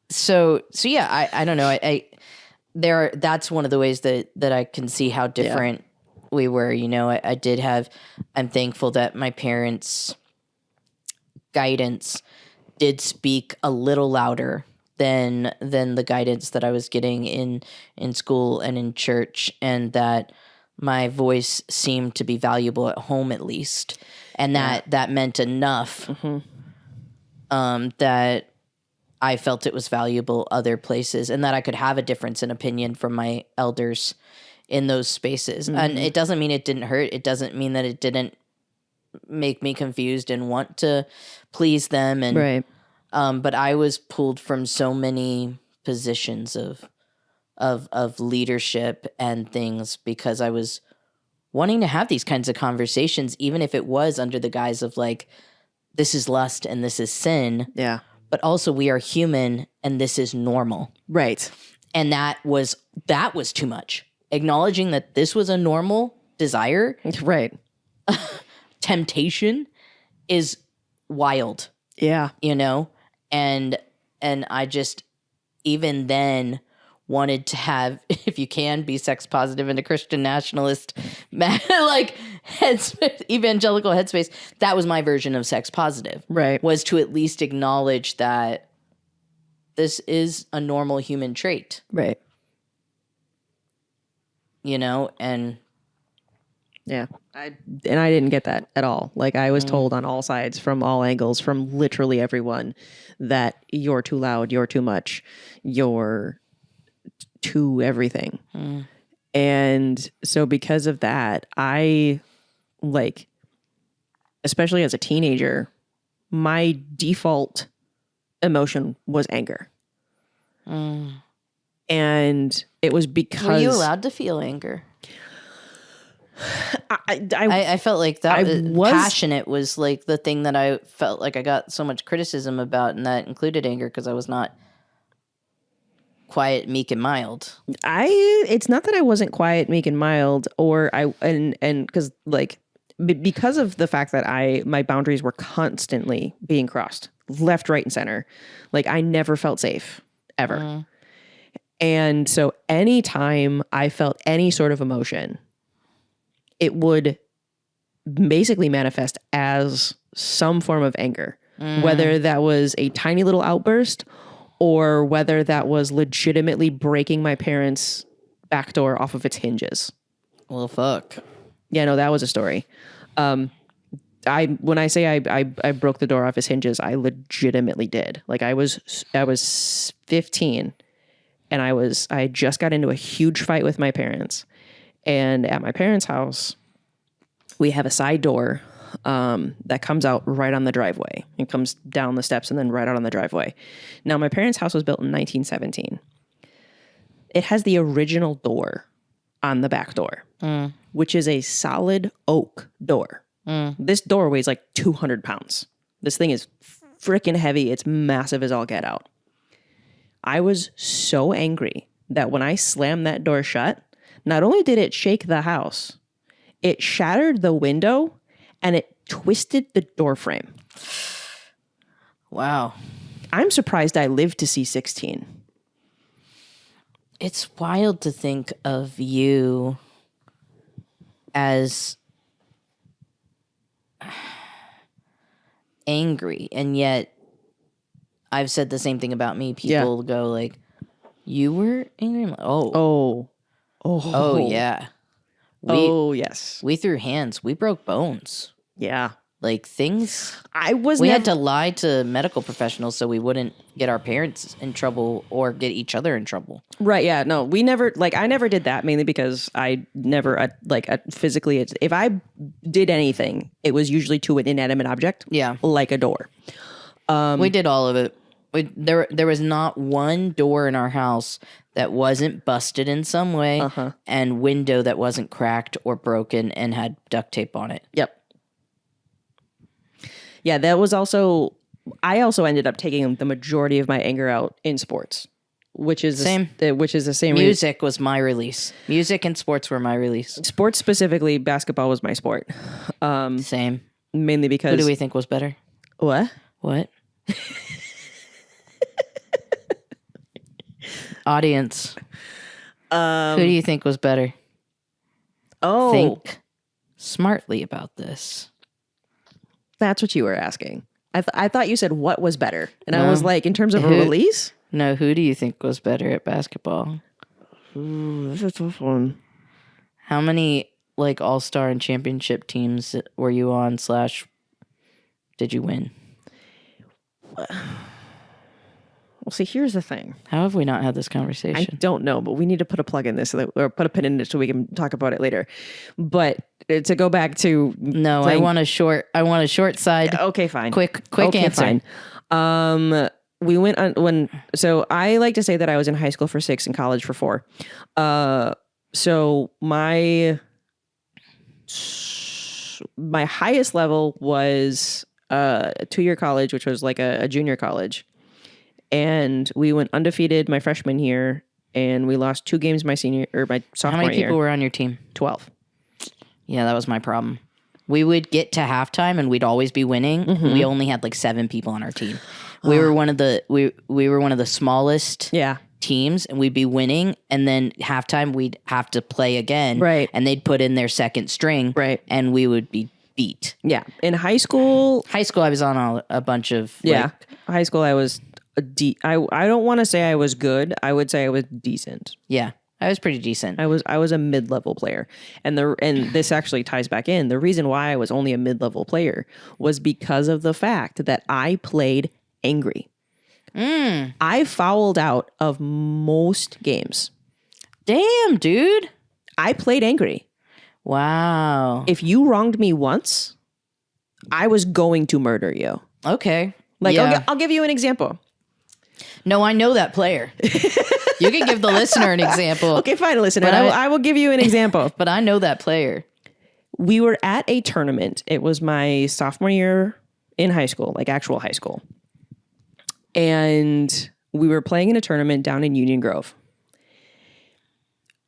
[SPEAKER 2] So yeah, I don't know. That's one of the ways that I can see how different we were. I'm thankful that my parents' guidance did speak a little louder than the guidance that I was getting in school and in church, and that my voice seemed to be valuable at home at least, and that meant enough that I felt it was valuable other places, and that I could have a difference in opinion from my elders in those spaces. And it doesn't mean it didn't hurt. It doesn't mean that it didn't make me confused and want to please them. And
[SPEAKER 3] right.
[SPEAKER 2] But I was pulled from so many positions of leadership and things because I was wanting to have these kinds of conversations, even if it was under the guise of like, this is lust and this is sin.
[SPEAKER 3] Yeah.
[SPEAKER 2] But also we are human and this is normal.
[SPEAKER 3] Right.
[SPEAKER 2] And that was too much. Acknowledging that this was a normal desire.
[SPEAKER 3] Right.
[SPEAKER 2] Temptation is wild.
[SPEAKER 3] Yeah.
[SPEAKER 2] And I just, even then, wanted to have, if you can, be sex positive in a Christian nationalist, like evangelical headspace. That was my version of sex positive.
[SPEAKER 3] Right.
[SPEAKER 2] Was to at least acknowledge that this is a normal human trait.
[SPEAKER 3] Right.
[SPEAKER 2] And
[SPEAKER 3] yeah. I didn't get that at all. Like I was told on all sides, from all angles, from literally everyone, that you're too loud, you're too much, you're too everything. And so because of that, I especially as a teenager, my default emotion was anger. And it was because...
[SPEAKER 2] Were you allowed to feel anger? I felt like that was passionate was like the thing that I felt like I got so much criticism about, and that included anger because I was not quiet, meek, and mild. It's
[SPEAKER 3] not that I wasn't quiet, meek, and mild, because because of the fact that my boundaries were constantly being crossed left, right, and center. Like I never felt safe ever. And so anytime I felt any sort of emotion, it would basically manifest as some form of anger, whether that was a tiny little outburst or whether that was legitimately breaking my parents' back door off of its hinges.
[SPEAKER 2] Well, fuck.
[SPEAKER 3] Yeah, no, that was a story. When I say I broke the door off his hinges, I legitimately did. Like I was 15 and I just got into a huge fight with my parents. And at my parents' house, we have a side door that comes out right on the driveway. It comes down the steps and then right out on the driveway. Now, my parents' house was built in 1917. It has the original door on the back door, which is a solid oak door. This door weighs like 200 pounds. This thing is freaking heavy. It's massive as all get out. I was so angry that when I slammed that door shut, not only did it shake the house, it shattered the window and it twisted the door frame.
[SPEAKER 2] Wow.
[SPEAKER 3] I'm surprised I lived to see 16.
[SPEAKER 2] It's wild to think of you as angry, and yet I've said the same thing about me. People go like, "You were angry?" I'm like, oh, yeah.
[SPEAKER 3] Yes.
[SPEAKER 2] We threw hands. We broke bones.
[SPEAKER 3] Yeah.
[SPEAKER 2] Like things.
[SPEAKER 3] We
[SPEAKER 2] had to lie to medical professionals so we wouldn't get our parents in trouble or get each other in trouble.
[SPEAKER 3] Right. Yeah. No, we never, I never did that, mainly because I never, physically, if I did anything, it was usually to an inanimate object.
[SPEAKER 2] Yeah.
[SPEAKER 3] Like a door.
[SPEAKER 2] We did all of it. There was not one door in our house that wasn't busted in some way and window that wasn't cracked or broken and had duct tape on it.
[SPEAKER 3] Yep. Yeah, that was also, I also ended up taking the majority of my anger out in sports, which is the same.
[SPEAKER 2] Music was my release. Music and sports were my release.
[SPEAKER 3] Sports specifically, basketball was my sport.
[SPEAKER 2] Same.
[SPEAKER 3] Mainly because.
[SPEAKER 2] Who do we think was better?
[SPEAKER 3] What?
[SPEAKER 2] Audience. Who do you think was better?
[SPEAKER 3] Oh.
[SPEAKER 2] Think smartly about this.
[SPEAKER 3] That's what you were asking. I thought you said what was better. And I was like, in terms of a release?
[SPEAKER 2] No, who do you think was better at basketball?
[SPEAKER 3] Ooh, that's a tough one.
[SPEAKER 2] How many all-star and championship teams were you on / did you win?
[SPEAKER 3] Well, see, here's the thing.
[SPEAKER 2] How have we not had this conversation?
[SPEAKER 3] I don't know, but we need to put a plug in this or put a pin in it so we can talk about it later. But to go back to
[SPEAKER 2] I want a short side.
[SPEAKER 3] Okay, fine.
[SPEAKER 2] Quick answer.
[SPEAKER 3] Fine. We went on so I like to say that I was in high school for 6 and college for 4. So my highest level was a 2-year college, which was like a junior college. And we went undefeated my freshman year, and we lost 2 games my sophomore year.
[SPEAKER 2] How many people were on your team?
[SPEAKER 3] 12.
[SPEAKER 2] Yeah, that was my problem. We would get to halftime and we'd always be winning. Mm-hmm. We only had 7 people on our team. We were one of the we were one of the smallest teams, and we'd be winning, and then halftime we'd have to play again.
[SPEAKER 3] Right.
[SPEAKER 2] And they'd put in their second string. Right. And we would be beat.
[SPEAKER 3] Yeah. In high school
[SPEAKER 2] I was on a bunch of
[SPEAKER 3] high school I was I don't want to say I was good. I would say I was decent.
[SPEAKER 2] Yeah. I was pretty decent.
[SPEAKER 3] I was a mid-level player. And this actually ties back in. The reason why I was only a mid-level player was because of the fact that I played angry. I fouled out of most games.
[SPEAKER 2] Damn, dude.
[SPEAKER 3] I played angry.
[SPEAKER 2] Wow.
[SPEAKER 3] If you wronged me once, I was going to murder you.
[SPEAKER 2] Okay.
[SPEAKER 3] I'll give you an example.
[SPEAKER 2] No, I know that player. You can give the listener an example.
[SPEAKER 3] Okay, fine, listener. I will give you an example.
[SPEAKER 2] But I know that player.
[SPEAKER 3] We were at a tournament. It was my sophomore year in high school, actual high school. And we were playing in a tournament down in Union Grove.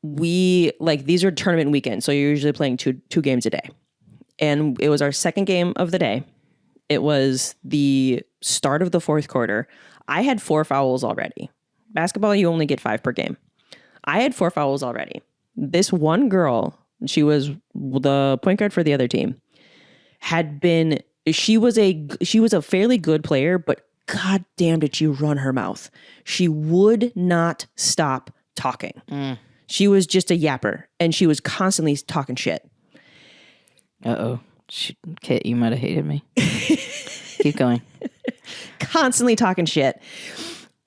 [SPEAKER 3] These are tournament weekends, so you're usually playing two games a day. And it was our second game of the day. It was the start of the 4th quarter. I had 4 fouls already. Basketball, you only get 5 per game. I had 4 fouls already. This one girl, she was the point guard for the other team, she was a fairly good player, but god damn did she run her mouth. She would not stop talking. She was just a yapper, and she was constantly talking shit.
[SPEAKER 2] Uh-oh. Kit, you might have hated me. Keep going.
[SPEAKER 3] Constantly talking shit.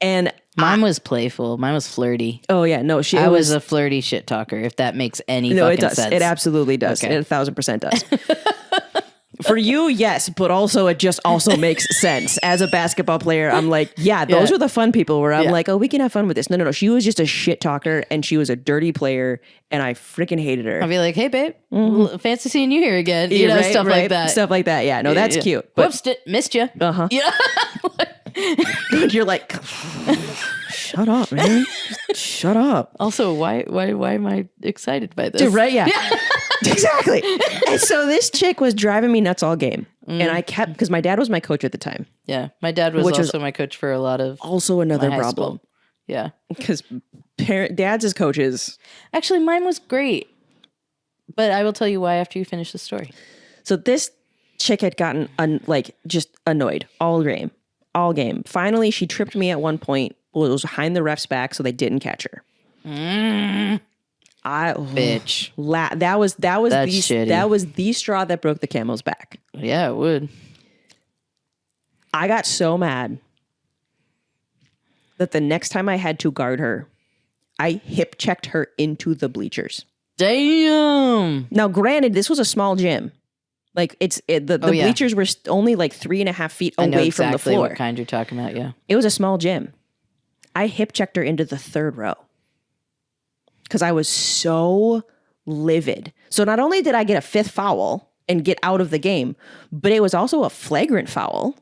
[SPEAKER 3] And
[SPEAKER 2] mine was playful. Mine was flirty.
[SPEAKER 3] Oh, yeah. No,
[SPEAKER 2] I was a flirty shit talker, if that makes any fucking sense.
[SPEAKER 3] It absolutely does.
[SPEAKER 2] Okay.
[SPEAKER 3] It 1,000% does. For you, yes, but also it just also makes sense. As a basketball player, I'm like, yeah, those are the fun people where I'm like, oh, we can have fun with this. No. She was just a shit talker and she was a dirty player and I freaking hated her.
[SPEAKER 2] I'll be like, hey, babe, fancy seeing you here again. You know,
[SPEAKER 3] Right,
[SPEAKER 2] stuff
[SPEAKER 3] right.
[SPEAKER 2] like that.
[SPEAKER 3] Stuff like that. Yeah, no, that's cute. But
[SPEAKER 2] Whoops, missed you.
[SPEAKER 3] uh-huh.
[SPEAKER 2] Yeah.
[SPEAKER 3] You're like, shut up, man. Shut up.
[SPEAKER 2] Also, why am I excited by this?
[SPEAKER 3] Dude, right? Yeah. Exactly. And so this chick was driving me nuts all game. And I kept, because my dad was my coach at the time.
[SPEAKER 2] Yeah. My dad was
[SPEAKER 3] Which
[SPEAKER 2] also my coach for a lot of
[SPEAKER 3] Also another
[SPEAKER 2] my high
[SPEAKER 3] problem.
[SPEAKER 2] school. Yeah.
[SPEAKER 3] Because dads as coaches.
[SPEAKER 2] Actually, mine was great. But I will tell you why after you finish the story.
[SPEAKER 3] So this chick had gotten just annoyed all game. Finally, she tripped me at one point. Well, it was behind the ref's back, so they didn't catch her.
[SPEAKER 2] Bitch.
[SPEAKER 3] That was
[SPEAKER 2] That's shitty.
[SPEAKER 3] that was the straw that broke the camel's back.
[SPEAKER 2] Yeah, it would.
[SPEAKER 3] I got so mad that the next time I had to guard her, I hip checked her into the bleachers.
[SPEAKER 2] Damn.
[SPEAKER 3] Now, granted, this was a small gym. Like the bleachers were only like 3.5 feet away from the floor.
[SPEAKER 2] What kind you're talking about? Yeah.
[SPEAKER 3] It was a small gym. I hip checked her into the third row because I was so livid. So not only did I get a 5th foul and get out of the game, but it was also a flagrant foul.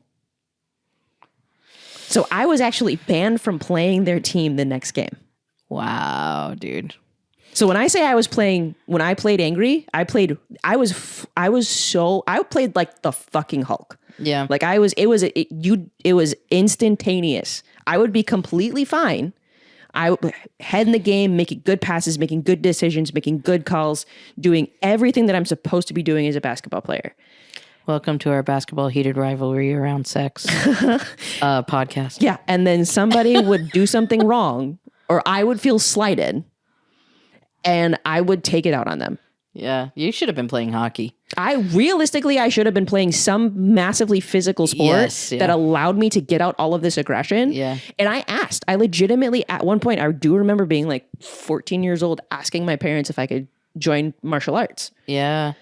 [SPEAKER 3] So I was actually banned from playing their team the next game.
[SPEAKER 2] Wow, dude.
[SPEAKER 3] So when I say when I played angry, I played like the fucking Hulk.
[SPEAKER 2] Yeah.
[SPEAKER 3] Like it was instantaneous. I would be completely fine. I would head in the game, making good passes, making good decisions, making good calls, doing everything that I'm supposed to be doing as a basketball player.
[SPEAKER 2] Welcome to our basketball heated rivalry around sex podcast.
[SPEAKER 3] Yeah. And then somebody would do something wrong or I would feel slighted and I would take it out on them.
[SPEAKER 2] Yeah. You should have been playing hockey.
[SPEAKER 3] I should have been playing some massively physical sport that allowed me to get out all of this aggression.
[SPEAKER 2] Yeah.
[SPEAKER 3] And I legitimately at one point, I do remember being like 14 years old, asking my parents if I could join martial arts.
[SPEAKER 2] Yeah.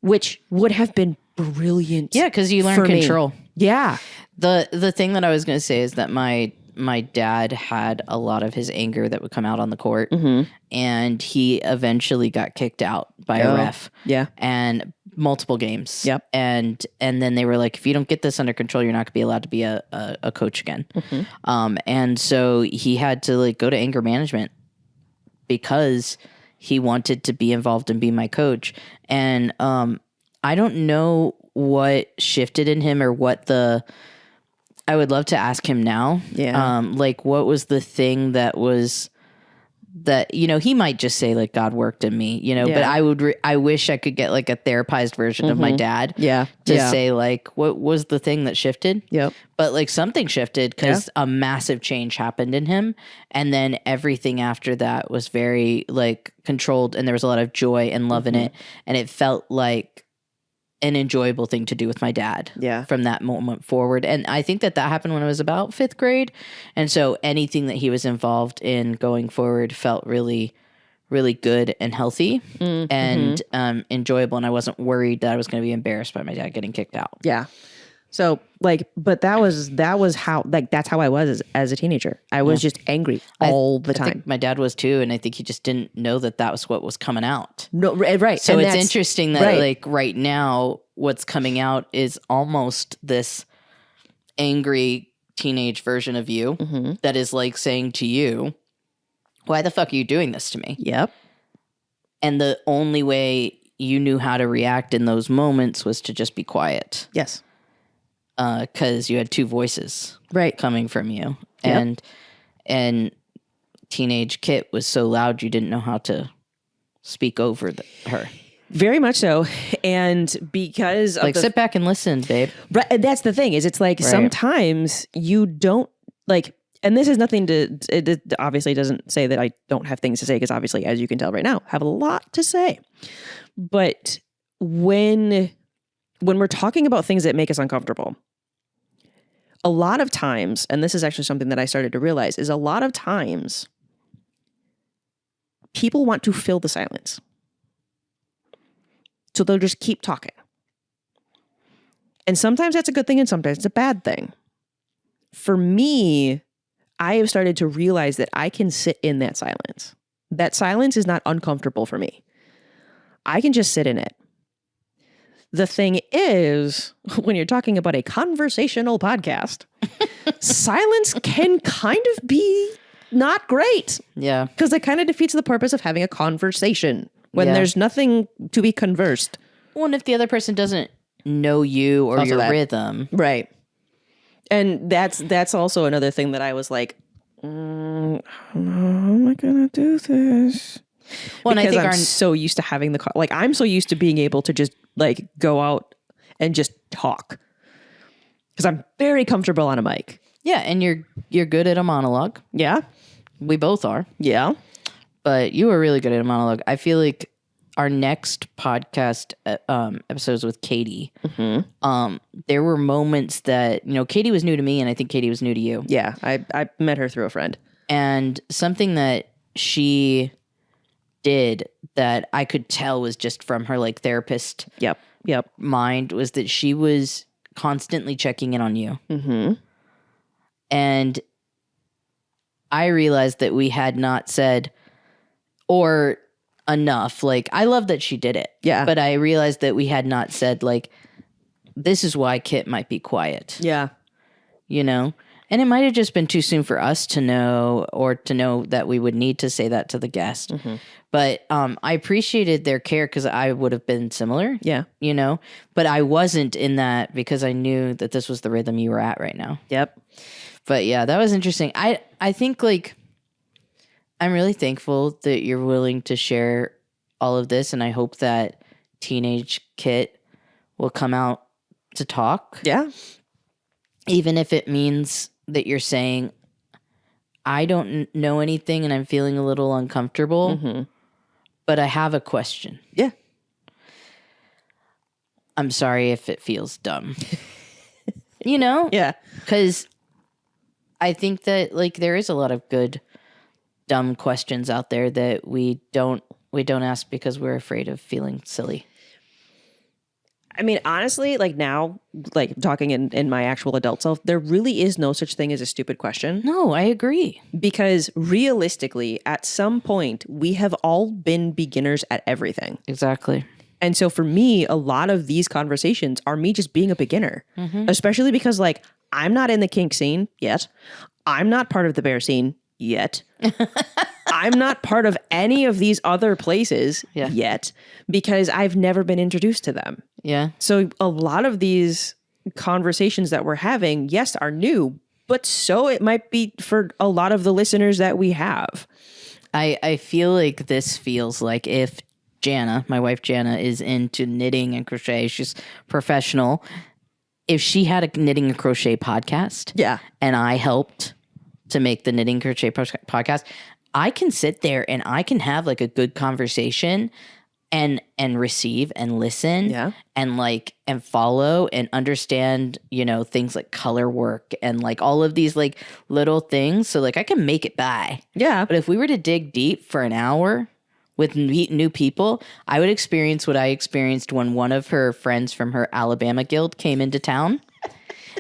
[SPEAKER 3] Which would have been brilliant.
[SPEAKER 2] Yeah. Cause you learn control.
[SPEAKER 3] Yeah.
[SPEAKER 2] The thing that I was going to say is that my dad had a lot of his anger that would come out on the court and he eventually got kicked out by a ref.
[SPEAKER 3] Yeah.
[SPEAKER 2] And multiple games.
[SPEAKER 3] Yep.
[SPEAKER 2] And then they were like, if you don't get this under control, you're not gonna be allowed to be a coach again. And so he had to like go to anger management because he wanted to be involved and be my coach. And I don't know what shifted in him or what I would love to ask him now.
[SPEAKER 3] Yeah.
[SPEAKER 2] Like what was the thing that was that, you know, he might just say like God worked in me, you know, but I wish I could get like a therapized version of my dad.
[SPEAKER 3] Yeah.
[SPEAKER 2] To say like, what was the thing that shifted?
[SPEAKER 3] Yep.
[SPEAKER 2] But like something shifted because a massive change happened in him. And then everything after that was very like controlled and there was a lot of joy and love in it. And it felt like an enjoyable thing to do with my dad from that moment forward. And I think that happened when I was about 5th grade. And so anything that he was involved in going forward felt really, really good and healthy and enjoyable. And I wasn't worried that I was going to be embarrassed by my dad getting kicked out.
[SPEAKER 3] Yeah. So like, but that was how, like, that's how I was as a teenager. I was just angry all the time.
[SPEAKER 2] I think my dad was too. And I think he just didn't know that was what was coming out.
[SPEAKER 3] No, right.
[SPEAKER 2] So it's interesting that like right now, what's coming out is almost this angry teenage version of you that is like saying to you, why the fuck are you doing this to me?
[SPEAKER 3] Yep.
[SPEAKER 2] And the only way you knew how to react in those moments was to just be quiet.
[SPEAKER 3] Yes.
[SPEAKER 2] Because you had 2 voices coming from you.
[SPEAKER 3] Yep.
[SPEAKER 2] And teenage Kit was so loud you didn't know how to speak over her.
[SPEAKER 3] Very much so. And because
[SPEAKER 2] like sit back and listen, babe.
[SPEAKER 3] Right, that's the thing is it's like sometimes you don't like, and this is nothing it obviously doesn't say that I don't have things to say because obviously, as you can tell right now, I have a lot to say. But when we're talking about things that make us uncomfortable, a lot of times, and this is actually something that I started to realize, is a lot of times people want to fill the silence. So they'll just keep talking. And sometimes that's a good thing and sometimes it's a bad thing. For me, I have started to realize that I can sit in that silence. That silence is not uncomfortable for me. I can just sit in it. The thing is, when you're talking about a conversational podcast, silence can kind of be not great.
[SPEAKER 2] Yeah.
[SPEAKER 3] Because it kind of defeats the purpose of having a conversation when there's nothing to be conversed.
[SPEAKER 2] Well, and if the other person doesn't know you or
[SPEAKER 3] Also
[SPEAKER 2] your
[SPEAKER 3] that.
[SPEAKER 2] rhythm.
[SPEAKER 3] Right. And that's also another thing that I was like, how am I going to do this?
[SPEAKER 2] Well, and I
[SPEAKER 3] Because
[SPEAKER 2] think
[SPEAKER 3] I'm so used to having I'm so used to being able to just like go out and just talk. Because I'm very comfortable on a mic.
[SPEAKER 2] yeah, and you're good at a monologue.
[SPEAKER 3] Yeah.
[SPEAKER 2] We both are.
[SPEAKER 3] Yeah.
[SPEAKER 2] But you were really good at a monologue. I feel like our next podcast episodes with Katie, there were moments that, Katie was new to me and I think Katie was new to you.
[SPEAKER 3] Yeah. I met her through a friend.
[SPEAKER 2] And something she did that I could tell was just from her like therapist
[SPEAKER 3] Yep.
[SPEAKER 2] mind was that she was constantly checking in on you.
[SPEAKER 3] Mm-hmm.
[SPEAKER 2] And I realized that we had not said or enough. Like, I love that she did it.
[SPEAKER 3] Yeah.
[SPEAKER 2] But I realized that we had not said like, this is why Kit might be quiet.
[SPEAKER 3] Yeah.
[SPEAKER 2] And it might have just been too soon for us to know or to know that we would need to say that to the guest.
[SPEAKER 3] Mm-hmm.
[SPEAKER 2] But I appreciated their care because I would have been similar.
[SPEAKER 3] Yeah.
[SPEAKER 2] But I wasn't in that because I knew that this was the rhythm you were at right now.
[SPEAKER 3] Yep.
[SPEAKER 2] But yeah, that was interesting. I think like I'm really thankful that you're willing to share all of this, and I hope that teenage Kit will come out to talk.
[SPEAKER 3] Yeah.
[SPEAKER 2] Even if it means that you're saying, I don't know anything and I'm feeling a little uncomfortable, but I have a question.
[SPEAKER 3] Yeah.
[SPEAKER 2] I'm sorry if it feels dumb. Yeah. Because I think that like there is a lot of good dumb questions out there that we don't ask because we're afraid of feeling silly.
[SPEAKER 3] I mean, honestly, like now, like talking in my actual adult self, there really is no such thing as a stupid question.
[SPEAKER 2] No, I agree.
[SPEAKER 3] Because realistically, at some point, we have all been beginners at everything.
[SPEAKER 2] Exactly.
[SPEAKER 3] And so for me, a lot of these conversations are me just being a beginner, especially because like I'm not in the kink scene yet. I'm not part of the bear scene yet. I'm not part of any of these other places yet because I've never been introduced to them.
[SPEAKER 2] Yeah.
[SPEAKER 3] So a lot of these conversations that we're having, yes, are new, but so it might be for a lot of the listeners that we have.
[SPEAKER 2] I feel like this feels like if Jana, my wife Jana, is into knitting and crochet, she's professional. If she had a knitting and crochet podcast, and I helped to make the knitting crochet podcast, I can sit there and I can have like a good conversation and receive and listen and follow and understand, things like color work and like all of these like little things. So like I can make it by.
[SPEAKER 3] Yeah.
[SPEAKER 2] But if we were to dig deep for an hour with new people, I would experience what I experienced when one of her friends from her Alabama guild came into town.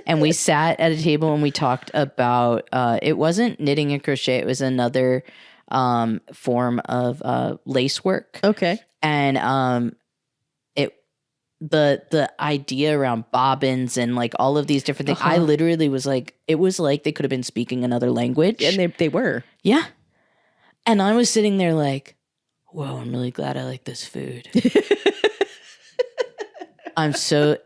[SPEAKER 2] And we sat at a table and we talked about, it wasn't knitting and crochet. It was another form of lace work.
[SPEAKER 3] Okay.
[SPEAKER 2] And the idea around bobbins and like all of these different things, I literally was like, it was like they could have been speaking another language.
[SPEAKER 3] And they were.
[SPEAKER 2] Yeah. And I was sitting there like, whoa, I'm really glad I like this food. I'm so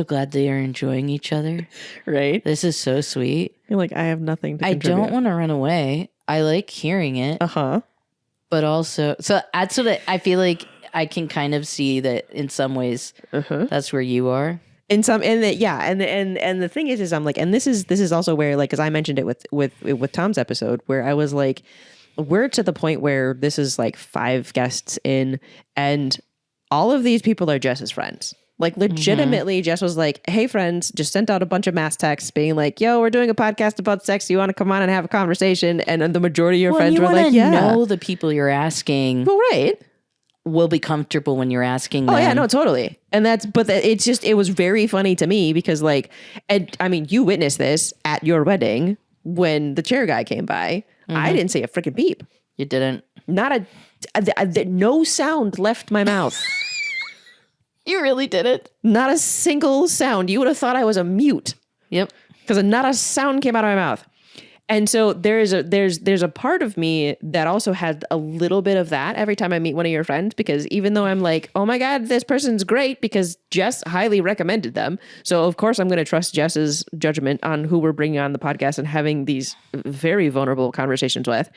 [SPEAKER 2] glad they are enjoying each other.
[SPEAKER 3] Right.
[SPEAKER 2] This is so sweet.
[SPEAKER 3] You're like, I have nothing to contribute.
[SPEAKER 2] I don't want to run away. I like hearing it. But also, so that's what I feel like I can kind of see that in some ways that's where you are.
[SPEAKER 3] And the thing is I'm like, and this is also where like, cause I mentioned it with Tom's episode where I was like, we're to the point where this is like 5 guests in and all of these people are Jess's friends. Like legitimately Jess was like, hey friends, just sent out a bunch of mass texts being like, yo, we're doing a podcast about sex. You want to come on and have a conversation? And the majority of your friends were like, yeah.
[SPEAKER 2] Know the people you're asking.
[SPEAKER 3] Well, right.
[SPEAKER 2] will be comfortable when you're asking them.
[SPEAKER 3] Oh yeah, no, totally. And it was very funny to me because like, and I mean, you witnessed this at your wedding when the chair guy came by. I didn't say a freaking beep.
[SPEAKER 2] You didn't.
[SPEAKER 3] Not no sound left my mouth.
[SPEAKER 2] You really didn't.
[SPEAKER 3] Not a single sound. You would have thought I was a mute.
[SPEAKER 2] Yep.
[SPEAKER 3] Because not a sound came out of my mouth. And so there's a part of me that also had a little bit of that every time I meet one of your friends, because even though I'm like, oh my God, this person's great because Jess highly recommended them. So of course I'm going to trust Jess's judgment on who we're bringing on the podcast and having these very vulnerable conversations with.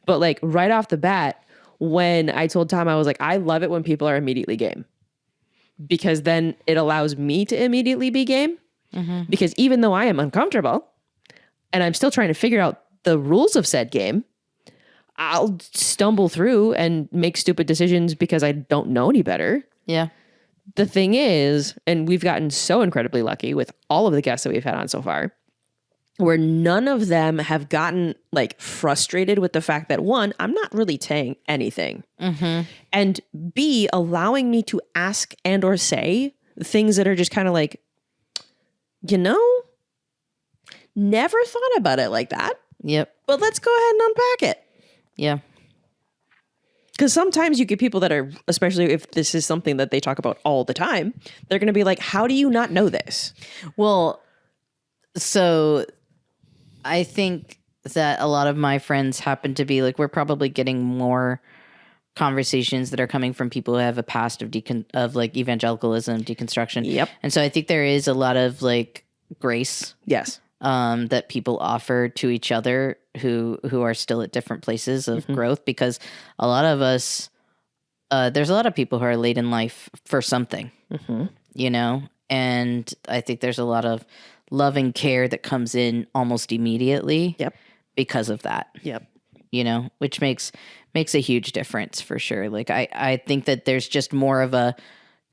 [SPEAKER 3] But like right off the bat, when I told Tom, I was like, I love it when people are immediately game, because then it allows me to immediately be game. Because even though I am uncomfortable, and I'm still trying to figure out the rules of said game, I'll stumble through and make stupid decisions because I don't know any better.
[SPEAKER 2] Yeah.
[SPEAKER 3] The thing is, and we've gotten so incredibly lucky with all of the guests that we've had on so far, where none of them have gotten like frustrated with the fact that one, I'm not really saying anything. And B, allowing me to ask and or say things that are just kind of like, you know, never thought about it like that.
[SPEAKER 2] Yep.
[SPEAKER 3] But let's go ahead and unpack it.
[SPEAKER 2] Yeah.
[SPEAKER 3] Because sometimes you get people that are, especially if this is something that they talk about all the time, they're going to be like, how do you not know this?
[SPEAKER 2] Well, so I think that a lot of my friends happen to be like, we're probably getting more conversations that are coming from people who have a past of like evangelicalism, deconstruction.
[SPEAKER 3] Yep.
[SPEAKER 2] And so I think there is a lot of like grace.
[SPEAKER 3] Yes.
[SPEAKER 2] That people offer to each other who are still at different places of growth, because a lot of us, there's a lot of people who are late in life for something, you know, and I think there's a lot of love and care that comes in almost immediately because of that, you know, which makes a huge difference for sure. Like I think that there's just more of a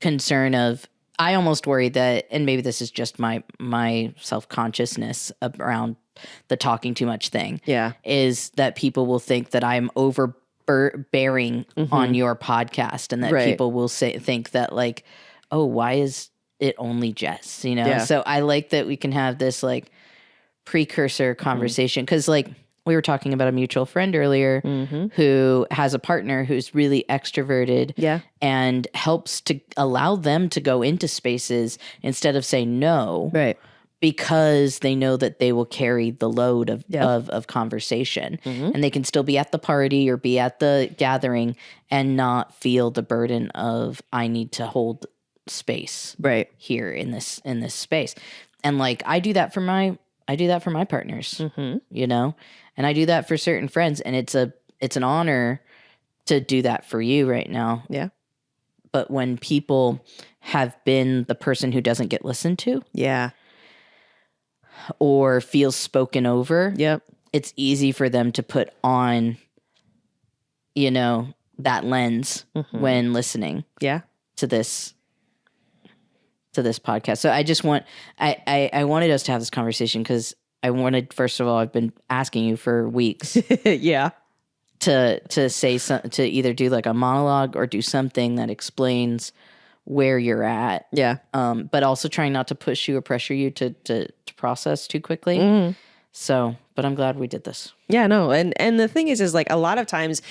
[SPEAKER 2] concern of, I almost worry that, and maybe this is just my self-consciousness around the talking too much thing, is that people will think that I'm overbearing on your podcast, and that people will think that like, oh, why is it only Jess? You know?
[SPEAKER 3] Yeah.
[SPEAKER 2] So I like that we can have this like precursor conversation, because like we were talking about a mutual friend earlier who has a partner who's really extroverted and helps to allow them to go into spaces instead of saying no, because they know that they will carry the load of conversation, and they can still be at the party or be at the gathering and not feel the burden of, I need to hold space here in this space. And like, I do that for my partners, you know, and I do that for certain friends, and it's an honor to do that for you right now. Yeah. But when people have been the person who doesn't get listened to, or feels spoken over, it's easy for them to put on, you know, that lens when listening to this podcast. So I just I wanted us to have this conversation because I wanted, first of all, I've been asking you for weeks. To say to either do like a monologue or do something that explains where you're at. But also trying not to push you or pressure you to process too quickly. So, but I'm glad we did this. Yeah, no. And the thing is like a lot of times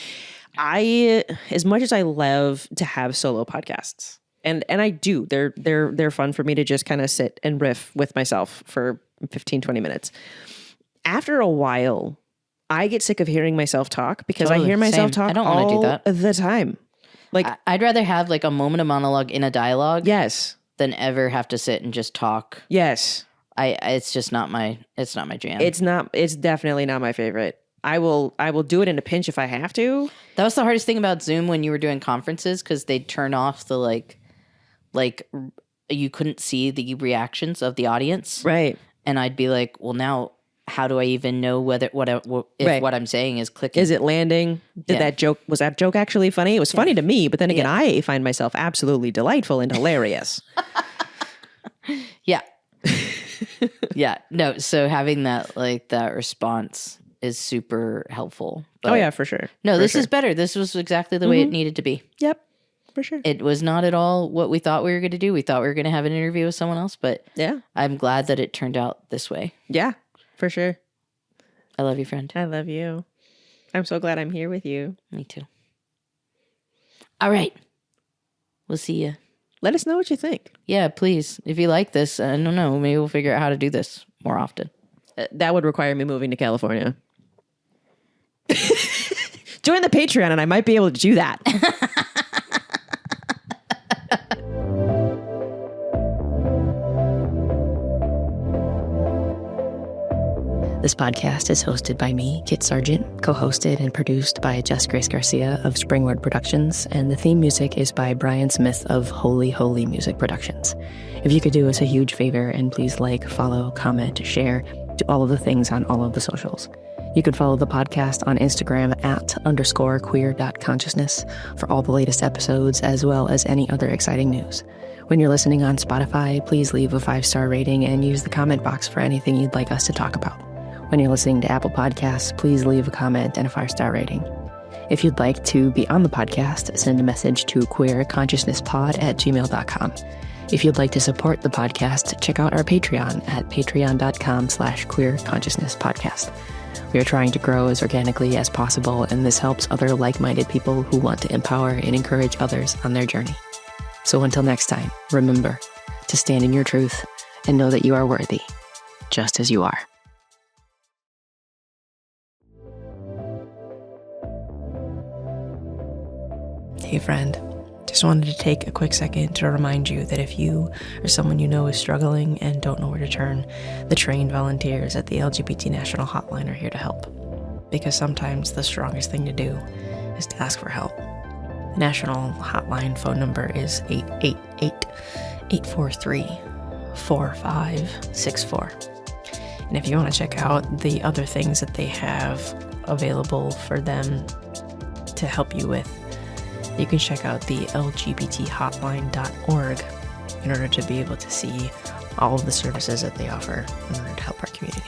[SPEAKER 2] as much as I love to have solo podcasts, and I do, they're fun for me to just kind of sit and riff with myself for 15, 20 minutes. After a while, I get sick of hearing myself talk because I hear myself talk all the time. Like I'd rather have like a moment of monologue in a dialogue. Than ever have to sit and just talk. It's just not my jam. It's definitely not my favorite. I will do it in a pinch if I have to. That was the hardest thing about Zoom when you were doing conferences, because they'd turn off the like you couldn't see the reactions of the audience. And I'd be like, well, now how do I even know whether what I'm saying is clicking? Is it landing? Was that joke actually funny? It was funny to me, but then again, I find myself absolutely delightful and hilarious. No, so having that response is super helpful. But, for sure. No, this is better. This was exactly the way it needed to be.
[SPEAKER 3] for sure.
[SPEAKER 2] It was not at all what we thought we were going to do. We thought we were going to have an interview with someone else, but
[SPEAKER 3] Yeah.
[SPEAKER 2] I'm glad that it turned out this way.
[SPEAKER 3] Yeah, for sure.
[SPEAKER 2] I love you, friend.
[SPEAKER 3] I love you. I'm so glad I'm here with you.
[SPEAKER 2] Me too. All right. We'll see you.
[SPEAKER 3] Let us know what you think.
[SPEAKER 2] Yeah, please. If you like this, I don't know, maybe we'll figure out how to do this more often.
[SPEAKER 3] That would require me moving to California. Join the Patreon and I might be able to do that.
[SPEAKER 1] This podcast is hosted by me, Kit Sargent, co-hosted and produced by Jess Grace Garcia of Springward Productions, and the theme music is by Brian Smith of Holy Holy Music Productions. If you could do us a huge favor and please like, follow, comment, share, do all of the things on all of the socials. You can follow the podcast on Instagram @_queer.consciousness for all the latest episodes as well as any other exciting news. When you're listening on Spotify, please leave a 5-star rating and use the comment box for anything you'd like us to talk about. When you're listening to Apple Podcasts, please leave a comment and a 5-star rating. If you'd like to be on the podcast, send a message to queerconsciousnesspod@gmail.com. If you'd like to support the podcast, check out our Patreon at patreon.com/queerconsciousnesspodcast. We are trying to grow as organically as possible, and this helps other like-minded people who want to empower and encourage others on their journey. So until next time, remember to stand in your truth and know that you are worthy, just as you are. Hey friend, just wanted to take a quick second to remind you that if you or someone you know is struggling and don't know where to turn, the trained volunteers at the LGBT National Hotline are here to help. Because sometimes the strongest thing to do is to ask for help. The National Hotline phone number is 888-843-4564. And if you want to check out the other things that they have available for them to help you with, you can check out the lgbthotline.org in order to be able to see all of the services that they offer in order to help our community.